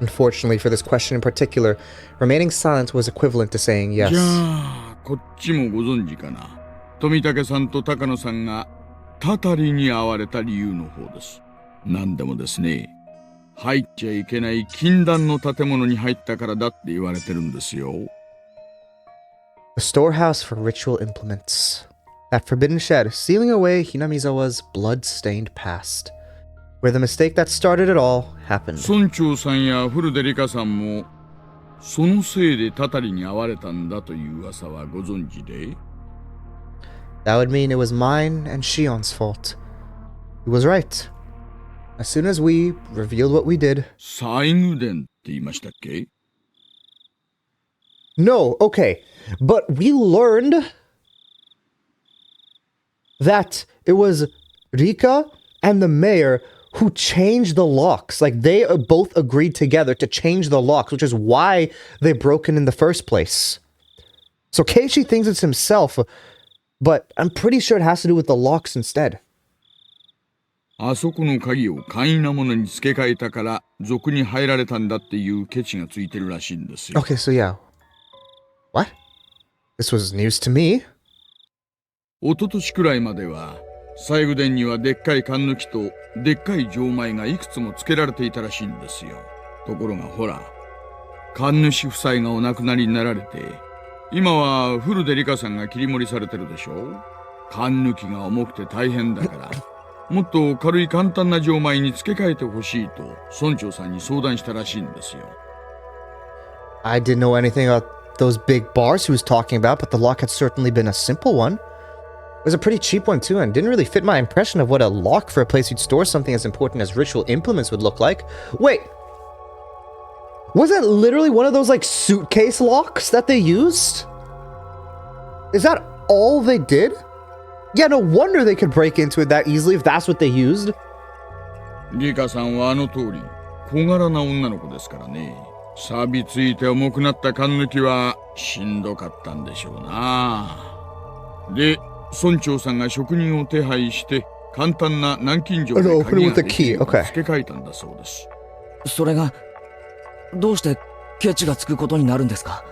Unfortunately for this question in particular, remaining silent was equivalent to saying yes. じゃあこっちもご存知かな。富武さんと高野さんがたたりに遭われた理由の方です。何でもですね、入っちゃいけない禁断の建物に入ったからだって言われてるんですよ。The storehouse for ritual implements. That forbidden shed, sealing away Hinamizawa's blood-stained past. Where the mistake that started it all happened. 村長さんや古出里香さんもそのせいでたたりに遭われたんだという噂はご存知で？ That would mean it was mine and Shion's fault. He was right. As soon as we revealed what we did... 西宮殿って言いましたっけ？ No, okay. But we learned that it was Rika and the mayor who changed the locks. Like, they both agreed together to change the locks, which is why they broke in the first place. So Keiichi thinks it's himself, but I'm pretty sure it has to do with the locks instead. あそこの鍵を簡易なものに付け替えたから賊に入られたんだっていうケチがついてるらしいんですよ。Okay, so yeah. What? This was news to me. 一昨年くらいまでは西宮殿にはでっかい缶抜きとでっかい錠前がいくつも付けられていたらしいんですよ。ところがほら、神主夫妻がお亡くなりになられて、今は古出里香さんが切り盛りされてるでしょ。缶抜きが重くて大変だからもっと軽い簡単な錠前に付け替えてほしいと村長さんに相談したらしいんですよ。I didn't know anything about those big bars he was talking about, but the lock had certainly been a simple one. It was a pretty cheap one too, and didn't really fit my impression of what a lock for a place you'd store something as important as ritual implements would look like. Wait! Was it literally one of those, like, suitcase locks that they used? Is that all they did? Yeah, no wonder they could break into it that easily if that's what they used. リカさんはあの通り小柄な女の子ですからね。錆びついて重くなった缶抜きはしんどかったんでしょうな。で、村長さんが職人を手配して簡単な南京錠で鍵ができるように付け替えたんだそうです。それがどうしてケチがつくことになるんですか？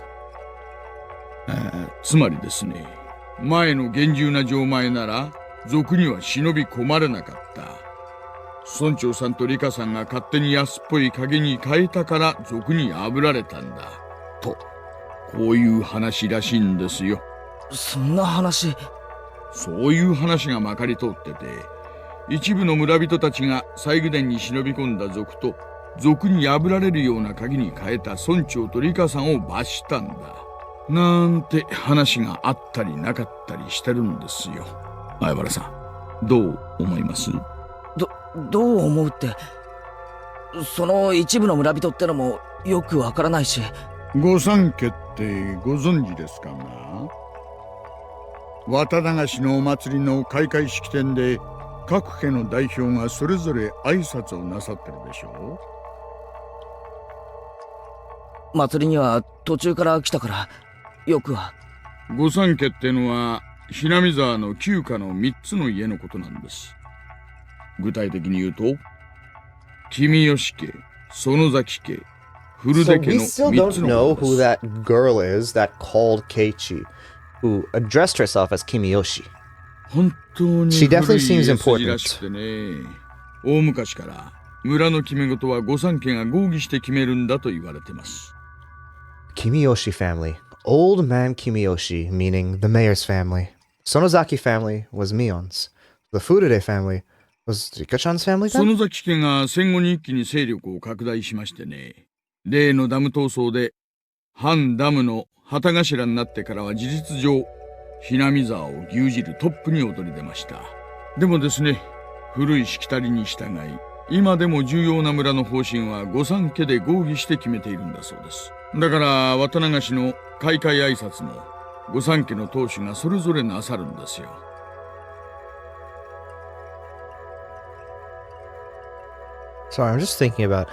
つまりですね、前の厳重な錠前なら賊には忍び込まれなかった。村長さんとリカさんが勝手に安っぽい鍵に変えたから賊に破られたんだと、こういう話らしいんですよ。そんな話。そういう話がまかり通ってて、一部の村人たちが西宮殿に忍び込んだ賊と賊に破られるような鍵に変えた村長とリカさんを罰したんだなんて話があったりなかったりしてるんですよ。相原さん、どう思います？どう思うって、その一部の村人ってのもよくわからないし。御三家ってご存知ですかな？綿流しのお祭りの開会式典で各家の代表がそれぞれ挨拶をなさってるでしょう？祭りには途中から来たからよくは。御三家ってのはひなみ沢の旧家の3つの家のことなんです。具体的に言うと、君吉家、園崎家、古 So 出家 we の still 3 don't つの know こと who です。 that girl is that called Keiichi, who addressed herself as Kimiyoshi. 本当に She 古 definitely い seems 家筋 important. らしくてね。大昔から村の決め事は御三家が合議して決めるんだと言われてます。Kimiyoshi family. Old man Kimiyoshi, meaning the mayor's family. Sonozaki family was Mion's. The Furude family was Rika-chan's family 園 then? 崎家が戦後に一気に勢力を拡大しましてね。例のダム闘争で反ダムの旗頭になってからは事実上ひなみ沢を牛耳るトップに躍り出ました。でもですね、古いしきたりに従い今でも重要な村の方針は御三家で合議して決めているんだそうです。だから渡長市の開会挨拶も御三家の当主がそれぞれなさるんですよ。Sorry, I'm just thinking about...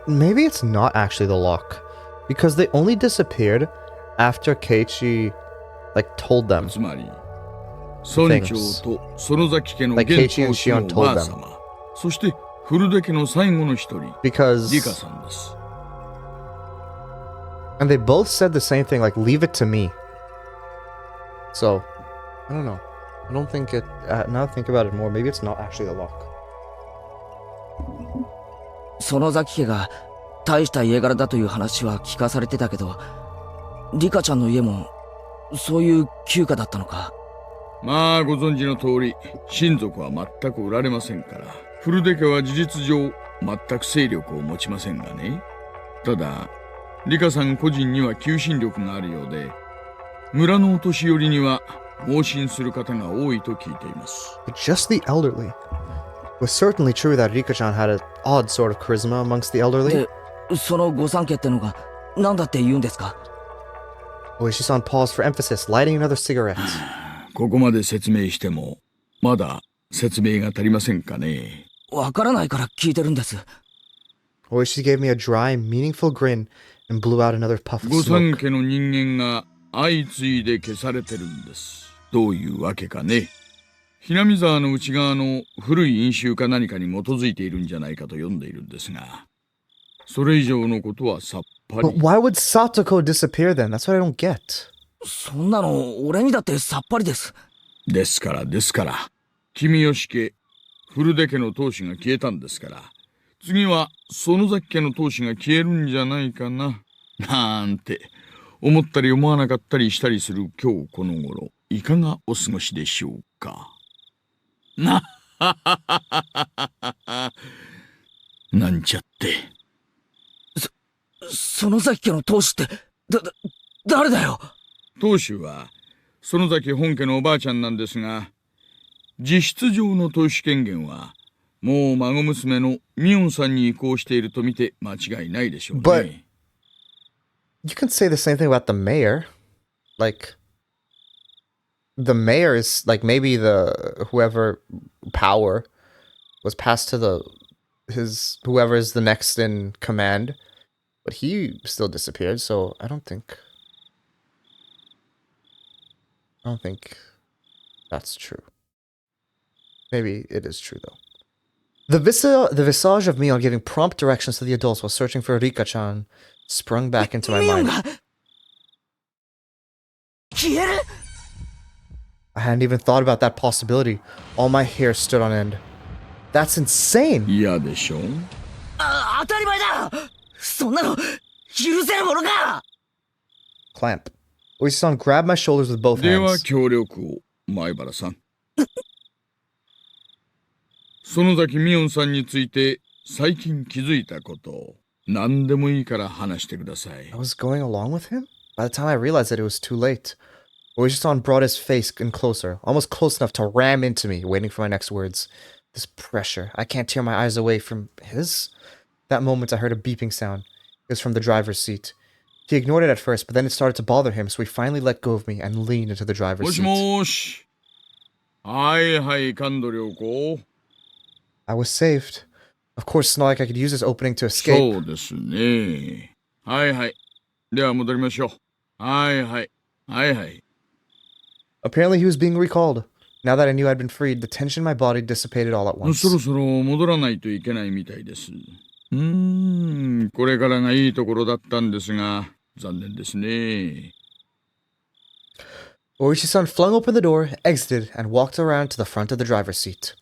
maybe it's not actually the lock. Because they only disappeared after Keiichi, like, told them. つまり村長と園崎家の Like 現 Keiichi and 当主の Shion お told ばあ them. 様、そして古出家の最後の一人、 Because... リカさんです。And they both said the same thing, like, leave it to me. So, I don't know. I don't think it... now that I think about it more, maybe it's not actually the lock. その崎家が大した家柄だという話は聞かされてたけど、リカちゃんの家もそういう旧家だったのか。まあご存知の通り、親族は全くおられませんから、古出家は事実上全く勢力を持ちませんがね。ただリカさん個人には求心力があるようで、村のお年寄りには盲信する方が多いと聞いています。 But just the elderly. It was certainly true that Rika-chan had an odd sort of charisma amongst the elderly. で、その御三家ってのが何だって言うんですか？ Oishi-san paused for emphasis, lighting another cigarette. ここまで説明してもまだ説明が足りませんかね。わからないから聞いてるんです。Oishi gave me a dry, meaningful grin and blew out another puff of 御三 smoke. 家の人間が相次いで消されてるんです。どういうわけかね。ひなみ沢の内側の古い因習か何かに基づいているんじゃないかと読んでいるんですが、それ以上のことはさっぱ But り。 why would Satoko disappear then? That's what I don't get. そんなの俺にだってさっぱりです。ですから君吉家古出家の当主が消えたんですから、次は園崎家の当主が消えるんじゃないかななんて思ったり思わなかったりしたりする今日この頃、いかがお過ごしでしょうか。ななんちゃって。園崎家の当主って誰だよ。当主は園崎本家のおばあちゃんなんですが、実質上の当主権限はもう孫娘のミオンさんに移行していると見て間違いないでしょうね。 But you can say the same thing about the mayor. Like, the mayor is like maybe the whoever power was passed to his whoever is the next in command, but he still disappeared. So I don't think that's true. Maybe it is true though. The visage of Mion giving prompt directions to the adults while searching for Rika-chan sprung back into my ミオン mind. が消える。 I hadn't even thought about that possibility. All my hair stood on end. That's insane! 嫌でしょ。当たり前だ。そんなの許せるものか。 Clamp. Oishi-san grabbed my shoulders with both では hands. 協力を、前原さん。園崎ミオンさんについて最近気づいたことを何でもいいから話してください。 I was going along with him? By the time I realized that it was too late. Oishi-san brought his face in closer, almost close enough to ram into me, waiting for my next words. This pressure. I can't tear my eyes away from his. That moment I heard a beeping sound. It was from the driver's seat. He ignored it at first, but then it started to bother him, so he finally let go of me and leaned into the も driver's し seat. もーし。はいはい、神戸良子。 I was saved. Of course, it's not like I could use this opening to escape. そうですね。はいはい。では戻りましょう。はいはい。はいはい。 Apparently he was being recalled. Now that I knew I'd been freed, the tension in my body dissipated all at once. そろそろ戻らないといけないみたいです。これからがいいところだったんですが、残念ですね。 Oishi-san flung open the door, exited, and walked around to the front of the driver's seat.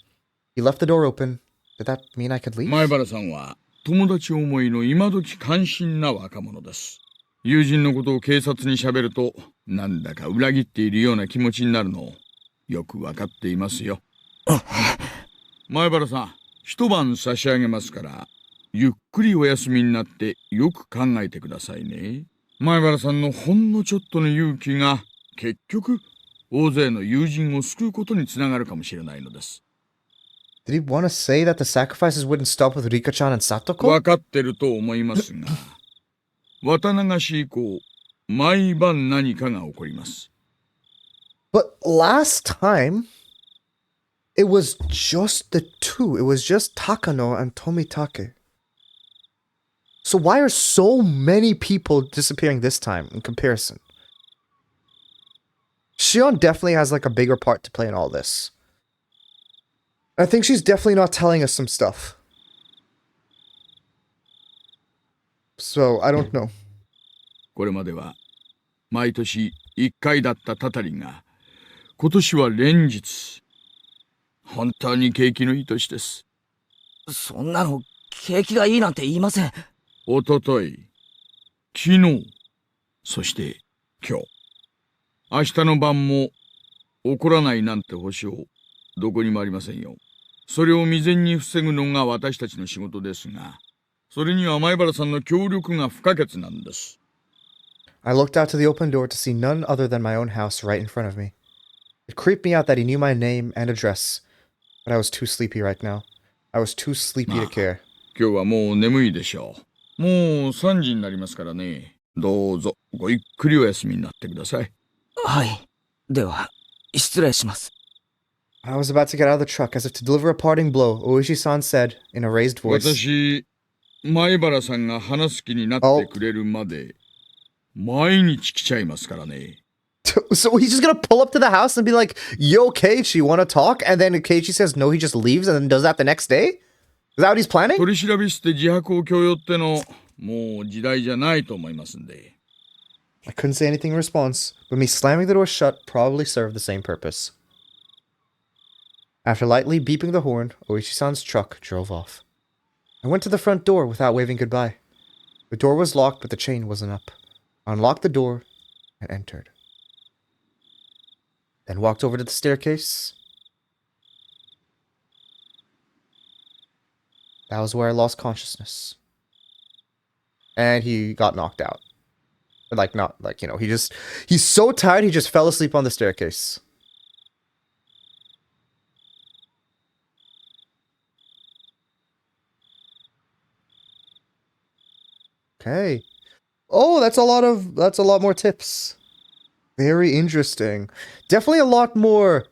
He left the door open. Did that mean I could leave? 前原さんは友達思いの今時関心な若者です。友人のことを警察に喋ると、なんだか裏切っているような気持ちになるのをよくわかっていますよ。前原さん、一晩差し上げますから、ゆっくりお休みになってよく考えてくださいね。前原さんのほんのちょっとの勇気が結局大勢の友人を救うことにつながるかもしれないのです。 Did he want to say that the sacrifices wouldn't stop with Rika-chan and Satoko? わかってると思いますが、渡流し以降、毎晩何かが起こります。 But last time, it was just the two. It was just Takano and Tomitake. So why are so many people disappearing this time in comparison? Shion definitely has like a bigger part to play in all this. I think she's definitely not telling us some stuff. So, I don't know. これまでは毎年1回だったたたりが、今年は連日。本当に景気のいい年です。そんなの景気がいいなんて言いません。おととい、昨日、そして今日。明日の晩も起こらないなんて保証、どこにもありませんよ。それを未然に防ぐのが私たちの仕事ですが、それには前原さんの協力が不可欠なんです。I looked out to the open door to see none other than my own house right in front of me. It creeped me out that he knew my name and address, but I was too sleepy right now. I was too sleepy to care. 今日はもう眠いでしょう。もう3時になりますからね。どうぞごゆっくりお休みになってください。はい。では、失礼します。I was about to get out of the truck as if to deliver a parting blow. Oishi-san said in a raised voice. 私、前原さんが話す気になってくれるまで、毎日来ちゃいますからね。So he's just gonna pull up to the house and be like, "Yo, Keiichi, wanna talk?" And then Keiichi says no, he just leaves and then does that the next day? Is that what he's planning? 取り調べして自白を強要っての、もう時代じゃないと思いますんで。I couldn't say anything in response, but me slamming the door shut probably served the same purpose. After lightly beeping the horn, Oishi-san's truck drove off. I went to the front door without waving goodbye. The door was locked, but the chain wasn't up. I unlocked the door and entered. Then walked over to the staircase. That was where I lost consciousness. And he got knocked out. Like, not, like, you know, he's so tired he just fell asleep on the staircase. Okay. Oh, that's a lot more tips. Very interesting. Definitely a lot more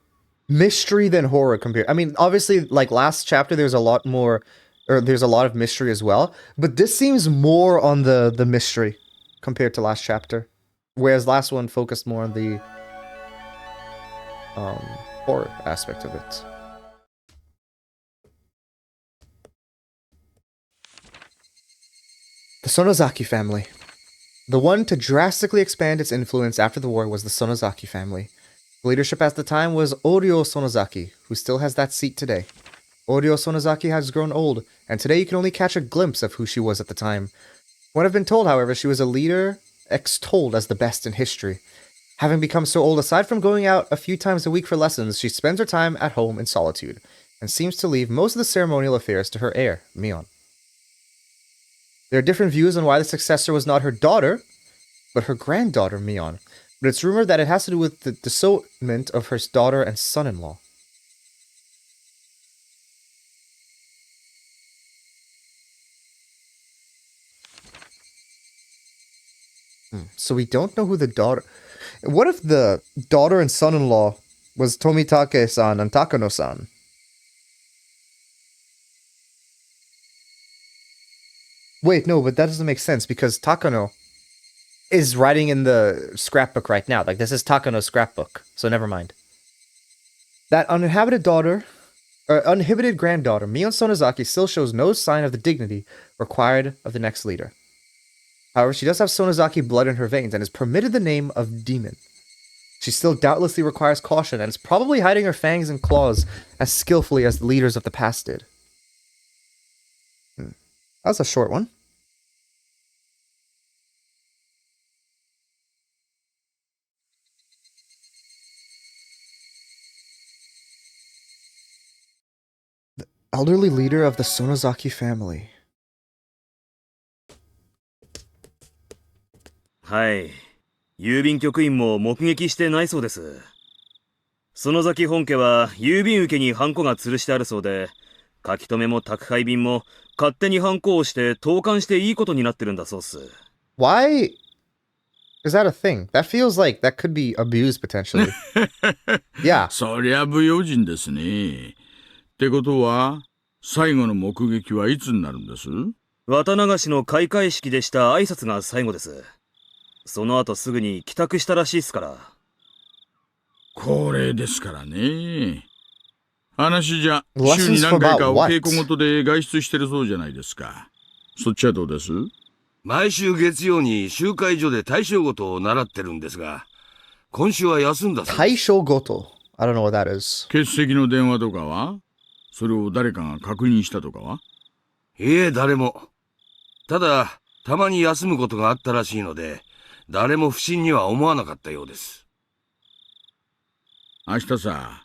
mystery than horror compared. I mean, obviously, like last chapter, there's a lot of mystery as well. But this seems more on the mystery compared to last chapter. Whereas last one focused more on the horror aspect of it. The Sonozaki family. The one to drastically expand its influence after the war was the Sonozaki family. The leadership at the time was Oryo Sonozaki, who still has that seat today. Oryo Sonozaki has grown old, and today you can only catch a glimpse of who she was at the time. When I've been told, however, she was a leader extolled as the best in history. Having become so old, aside from going out a few times a week for lessons, she spends her time at home in solitude, and seems to leave most of the ceremonial affairs to her heir, Mion. There are different views on why the successor was not her daughter, but her granddaughter, Mion. But it's rumored that it has to do with the disownment of her daughter and son-in-law. So we don't know who the daughter... What if the daughter and son-in-law was Tomitake-san and Takano-san? Wait, no, but that doesn't make sense because Takano is writing in the scrapbook right now. Like, this is Takano's scrapbook, so never mind. That uninhibited granddaughter, Mion Sonozaki, still shows no sign of the dignity required of the next leader. However, she does have Sonozaki blood in her veins and is permitted the name of Demon. She still doubtlessly requires caution and is probably hiding her fangs and claws as skillfully as the leaders of the past did. That was a short one. The elderly leader of the Sonozaki family. はい。郵便局員も目撃してないそうです。園崎本家は郵便受けにハンコが吊るしてあるそうで、書き留めも宅配便も勝手にハンコをして投函していいことになってるんだそうっす。Why is that a thing? That feels like that could be abused potentially. Yeah. そりゃ不用心ですね。ってことは、最後の目撃はいつになるんです？綿流しの開会式でした挨拶が最後です。その後すぐに帰宅したらしいっすから。恒例ですからね。話じゃ、週に何回かお稽古事で外出してるそうじゃないですか。そっちはどうです？毎週月曜に集会所で大正事を習ってるんですが、今週は休んだそうです。大正事 I don't know what that is. 欠席の電話とかは？それを誰かが確認したとかは？いえ、誰も。ただ、たまに休むことがあったらしいので、誰も不審には思わなかったようです。明日さ、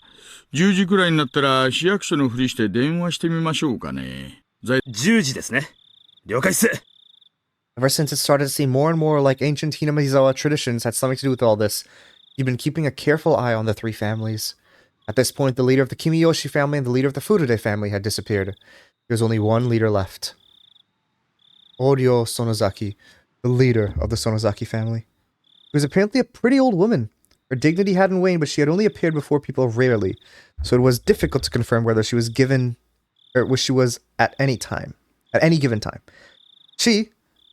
10時くらいになったら市役所のふりして電話してみましょうかね。10時ですね。了解っす。Ever since it started to seem more and more like ancient Hinamizawa traditions had something to do with all this, you've been keeping a careful eye on the three families. At this point, the leader of the Kimiyoshi family and the leader of the Furude family had disappeared. There was only one leader left. Oryo Sonozaki, the leader of the Sonozaki family. She was apparently a pretty old woman. Her dignity hadn't waned, but she had only appeared before people rarely, so it was difficult to confirm whether she was given, or where she was at any given time. She,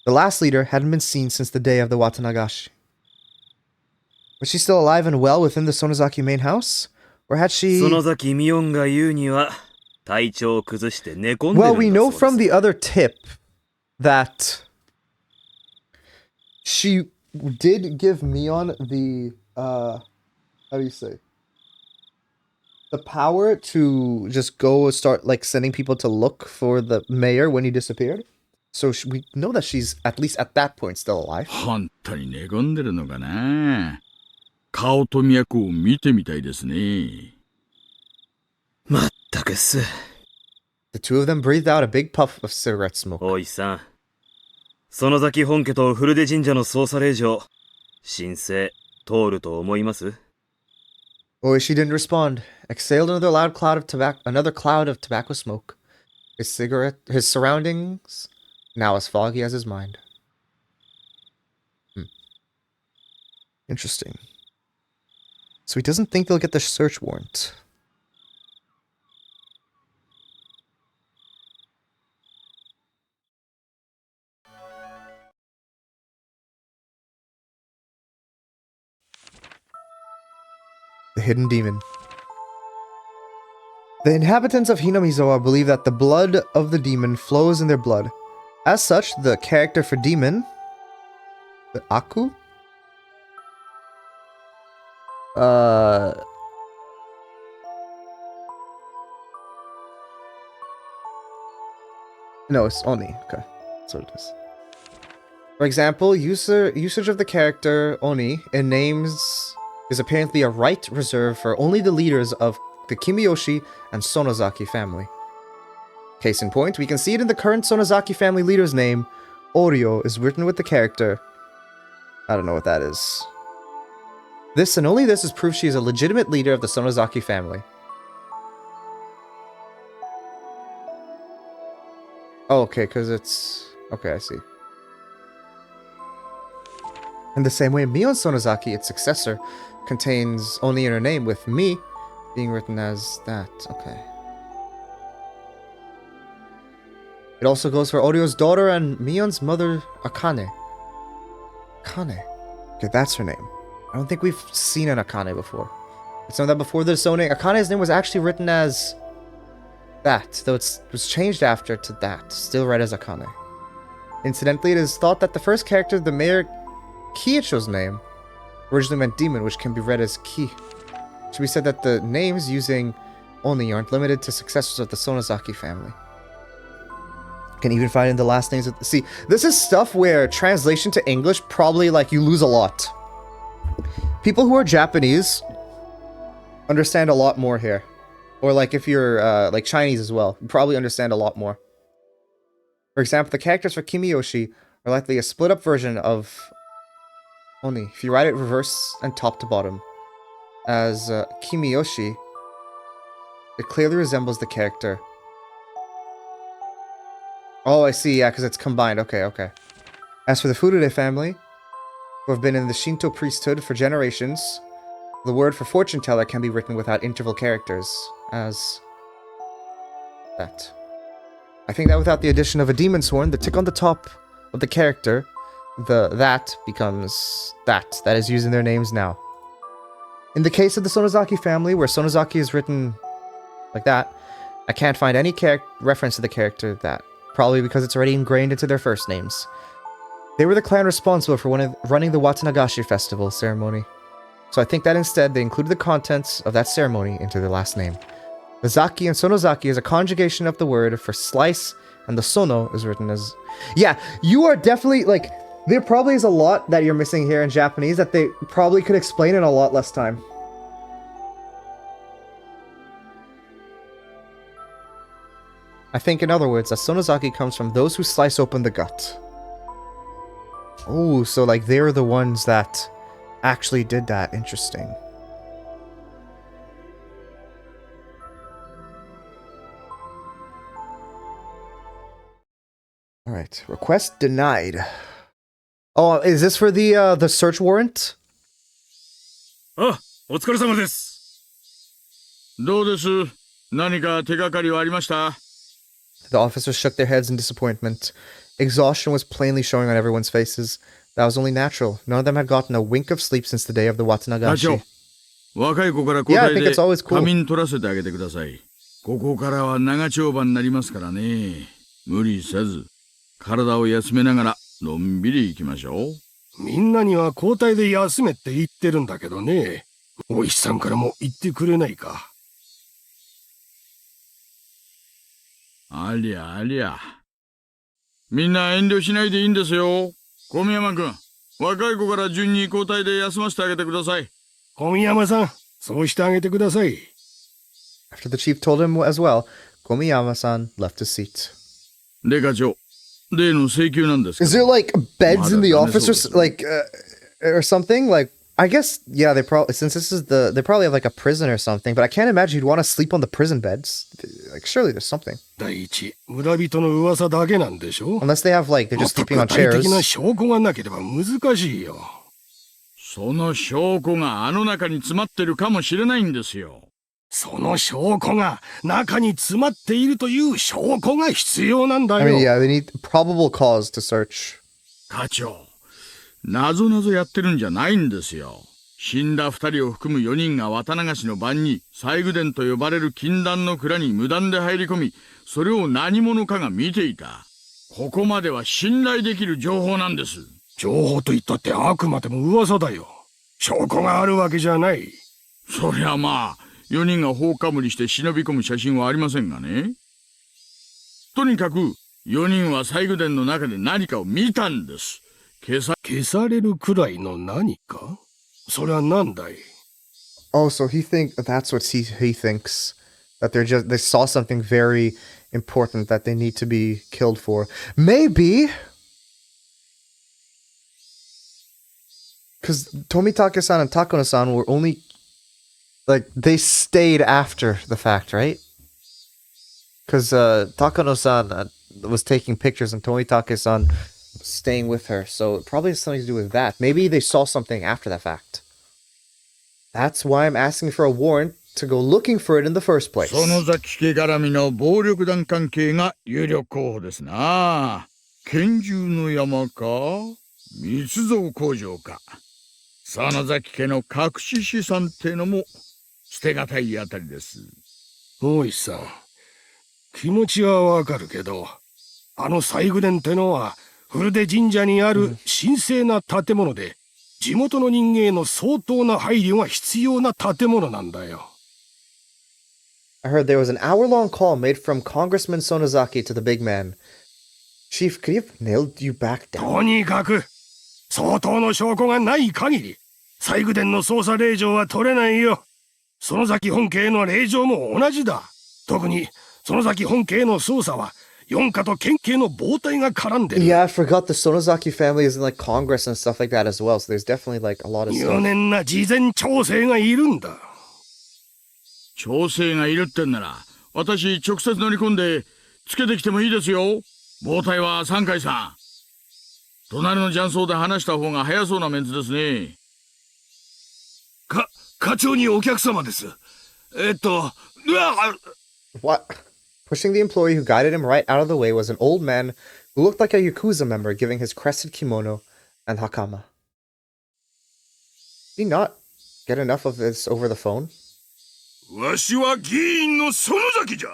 the last leader, hadn't been seen since the day of the Watanagashi. Was she still alive and well within the Sonozaki main house? Or had she... 園崎美音が言うには、体調を崩して寝込んでるんだ Well, そうです。 we know from the other tip that she did give Mion the, how do you say? The power to just go start, like, sending people to look for the mayor when he disappeared. So we know that she's, at least at that point, still alive. 本当に寝込んでるのかな。顔と脈を見てみたいですね。まったくっす。 The two of them breathed out a big puff of cigarette smoke. 大石さん。園崎本家と古出神社の捜査令状、申請、通ると思います？ Oishi didn't respond. Exhaled another cloud of tobacco smoke. His surroundings, now as foggy as his mind. Interesting. So he doesn't think they'll get the search warrant. The Hidden Demon. The inhabitants of Hinamizawa believe that the blood of the demon flows in their blood. As such, the character for demon, the Aku? No, it's Oni. Okay, that's what it is. For example, usage of the character Oni in names is apparently a right reserved for only the leaders of the Kimiyoshi and Sonozaki family. Case in point, we can see it in the current Sonozaki family leader's name. Oryo is written with the character. I don't know what that is. This and only this is proof she is a legitimate leader of the Sonozaki family. Oh, okay, because it's... Okay, I see. In the same way, Mion Sonozaki, its successor, contains only in her name, with Mi being written as that. Okay. It also goes for Oryo's daughter and Mion's mother, Akane. Akane. Okay, that's her name. I don't think we've seen an Akane before. It's known that before the zoning, Akane's name was actually written as that, though it was changed after to that, still read as Akane. Incidentally, it is thought that the first character, the Mayor Kiicho's name, originally meant demon, which can be read as Ki. It should be said that the names using Oni aren't limited to successors of the Sonozaki family. Can even find in the last names of... See, this is stuff where translation to English probably, like, you lose a lot. People who are Japanese understand a lot more here. Or, like, if you're, like, Chinese as well, you probably understand a lot more. For example, the characters for Kimiyoshi are likely a split-up version of Oni. If you write it reverse and top to bottom as Kimiyoshi, it clearly resembles the character. Oh, I see, yeah, because it's combined. Okay, okay. As for the Furude family, who have been in the Shinto priesthood for generations, the word for fortune teller can be written without interval characters, as that. I think that without the addition of a demon's horn, the tick on the top of the character, the that becomes that. That is used in their names now. In the case of the Sonozaki family, where Sonozaki is written like that, I can't find any reference to the character that. Probably because it's already ingrained into their first names. They were the clan responsible for running the Watanagashi festival ceremony. So I think that instead they included the contents of that ceremony into their last name. The Zaki and Sonozaki is a conjugation of the word for slice And the sono is written as... Yeah, you are definitely, like... There probably is a lot that you're missing here in Japanese that they probably could explain in a lot less time. I think, in other words, that sonozaki comes from those who slice open the gut. Oh, so, like, they're the ones that actually did that. Interesting. Alright, request denied. Oh, is this for the search warrant? あ、お疲れ様です。どうです？何か手がかりはありました？ The officers shook their heads in disappointment. Exhaustion was plainly showing on everyone's faces. That was only natural. None of them had gotten a wink of sleep since the day of the Watanagashi. 若い子から交 Yeah, I 代 think で it's always cool. 仮眠取らせてあげてください。ここからは長丁場になりますからね。無理せず、体を休めながらのんびり行きましょう。みんなには交代で休めって言ってるんだけどね。お石さんからも言ってくれないか。ありゃありゃ。みんな遠慮しないでいいんですよ。小宮山くん、若い子から順に交代で休ませてあげてください。小宮山さん、そうしてあげてください。After the chief told him as well, Komiyama-san left his seat. で課長、例の請求なんですけど。 Is there like beds in the office or like or something? Like I guess yeah, they probably since this is they probably have like a prison or something. But I can't imagine you'd want to sleep on the prison beds. Like surely there's something. 第一、村人の噂だけなんでしょ。 Unless they have like they're もっ just と sleeping on 具体 chairs. 的な証拠がなければ難しいよ。その証拠があの中に詰まってるかもしれないんですよ。その証拠が中に詰まっているという証拠が必要なんだ I よ。 mean, yeah, they need probable cause to search. 課長、なぞなぞやってるんじゃないんですよ。死んだ二人を含む4人が渡流しの晩に西宮殿と呼ばれる禁断の蔵に無断で入り込み、それを何者かが見ていた。ここまでは信頼できる情報なんです。情報と言ったってあくまでも噂だよ。証拠があるわけじゃない。そりゃまあ、4人が放火無理して忍び込む写真はありませんがね。とにかく、4人は西宮殿の中で何かを見たんです。消されるくらいの何か？それは何だい？ Oh, so that's what he thinks that they saw something very important that they need to be killed for. Maybe because Tomitake-san and Takono-san were only like they stayed after the fact, right? Because Takono-san was taking pictures and Tomitake-san was staying with her, so it probably has something to do with that. Maybe they saw something after the fact. That's why I'm asking for a warrant to go looking for it in the first place. 園崎家絡みの暴力団関係が有力候補ですな。拳銃の山か密造工場か。園崎家の隠し資産ってのも捨てがたいあたりです。大石さん、気持ちはわかるけど、あの西宮殿ってのは古出神社にある神聖な建物で、地元の人間への相当な配慮が必要な建物なんだよ。I heard there was an hour-long call made from Congressman Sonozaki to the big man. Chief, could he have nailed you back down? とにかく、相当の証拠がない限り、西宮殿の捜査令状は取れないよ。園崎本家への令状も同じだ。特に、園崎本家への捜査は、四課と県警の暴対が絡んでる。Yeah, I forgot the Sonozaki family is in like Congress and stuff like that as well, so there's definitely like a lot of 入 stuff. 念な事前調整がいるんだ。調整がいるってんなら、私直接乗り込んで、つけてきてもいいですよ。暴対は三海さん。隣の雀荘で話した方が早そうなメンツですね。課長にお客様です。What? Pushing the employee who guided him right out of the way was an old man who looked like a Yakuza member giving his crested kimono and hakama. Did he not get enough of this over the phone? わしは議員の園崎じゃ。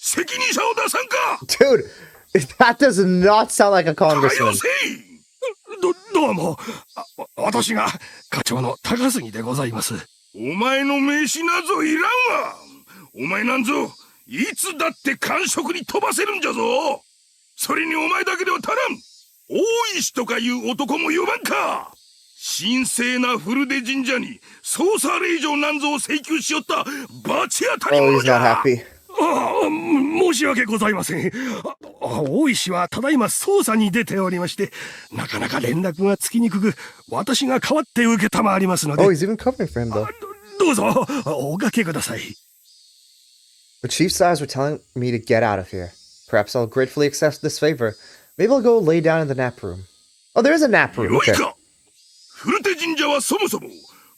責任者を出さんか。 Dude, that does not sound like a は congressman. よせい。どうも。私が課長の高杉でございます。お前の名刺なぞいらんわ。お前なんぞいつだって官職に飛ばせるんじゃぞ。それにお前だけでは足らん。大石とかいう男も呼ばんか。神聖な古出神社に捜査令状なんぞを請求しよった罰当たり Oh, 者 he's じ not ゃ。 happy. 申し訳ございません。大石はただいま捜査に出ておりまして、なかなか連絡がつきにくく、私が代わって受けたまわりますので。 Oh, he's even covering for him, though. どうぞおかけください。 The chief's eyes were telling me to get out of here. Perhaps I'll gratefully accept this favor. Maybe I'll go lay down in the nap room. Oh, there is a nap room. よい Okay. か。古手神社はそもそも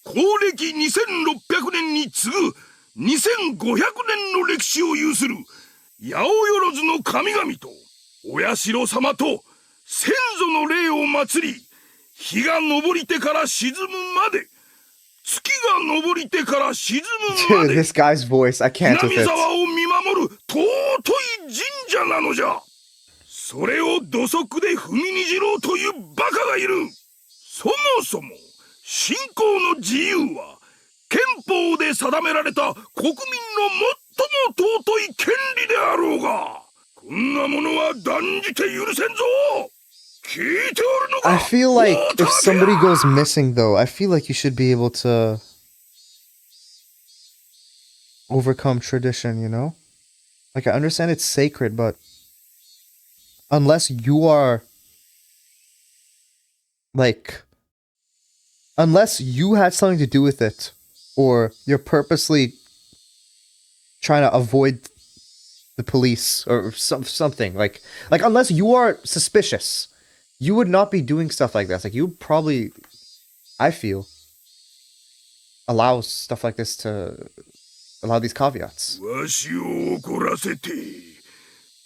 公暦2600年に次ぐ2500年の歴史を有する八百万の神々とお社様と先祖の霊を祀り、日が昇りてから沈むまで、月が昇りてから沈むま Dude, で this guy's voice, I can't with 南 it. 沢を見守る尊い神社なのじゃ。それを土足で踏みにじろうというバカがいる。そもそも信仰の自由は憲法で定められた国民の最も尊い権利であろうが、こんなものは断じて許せんぞ。聞いておるのか。 I feel like if somebody goes missing, though, I feel like you should be able to overcome tradition, you know? Like, I understand it's sacred, but unless you are, like, unless you had something to do with it, or you're purposely trying to avoid the police or something, like unless you are suspicious, you would not be doing stuff like this. Like, you would probably, I feel, allow stuff like this to allow these caveats. わしを怒らせて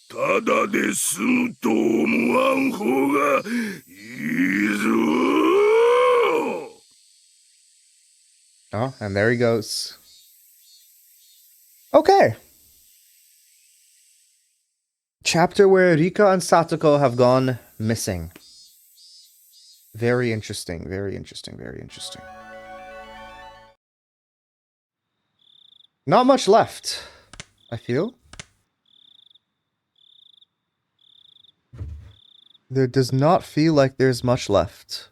ただで済むと思わん方がいいぞ。 Oh, and there he goes. Okay. Chapter where Rika and Satoko have gone missing. Very interesting, very interesting, very interesting. Not much left, I feel. There does not feel like there's much left.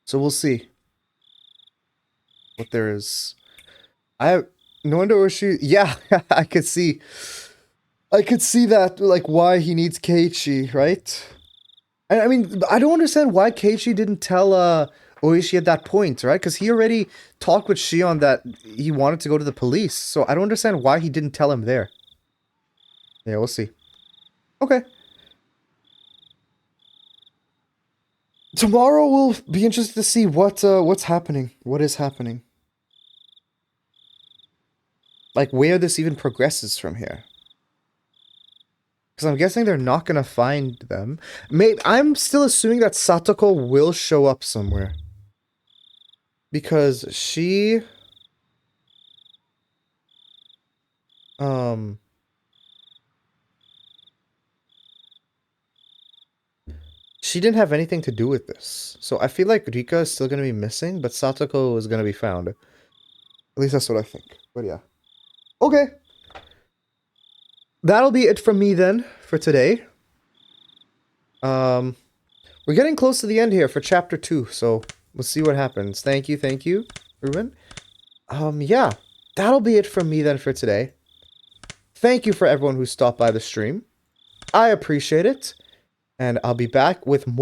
So we'll see what there is. No wonder where she. Yeah, I could see that, like, why he needs Keiichi, right? I mean, I don't understand why Keiichi didn't tell Oishi at that point, right? Because he already talked with Shion that he wanted to go to the police. So I don't understand why he didn't tell him there. Yeah, we'll see. Okay. Tomorrow we'll be interested to see what's happening. What is happening? Like, where this even progresses from here. Because I'm guessing they're not gonna find them. I'm still assuming that Satoko will show up somewhere. Because she... She didn't have anything to do with this. So I feel like Rika is still gonna be missing, but Satoko is gonna be found. At least that's what I think. But yeah. Okay. That'll be it from me then for today. We're getting close to the end here for chapter 2, so we'll see what happens. Thank you, Ruben. Yeah, that'll be it from me then for today. Thank you for everyone who stopped by the stream. I appreciate it, and I'll be back with more.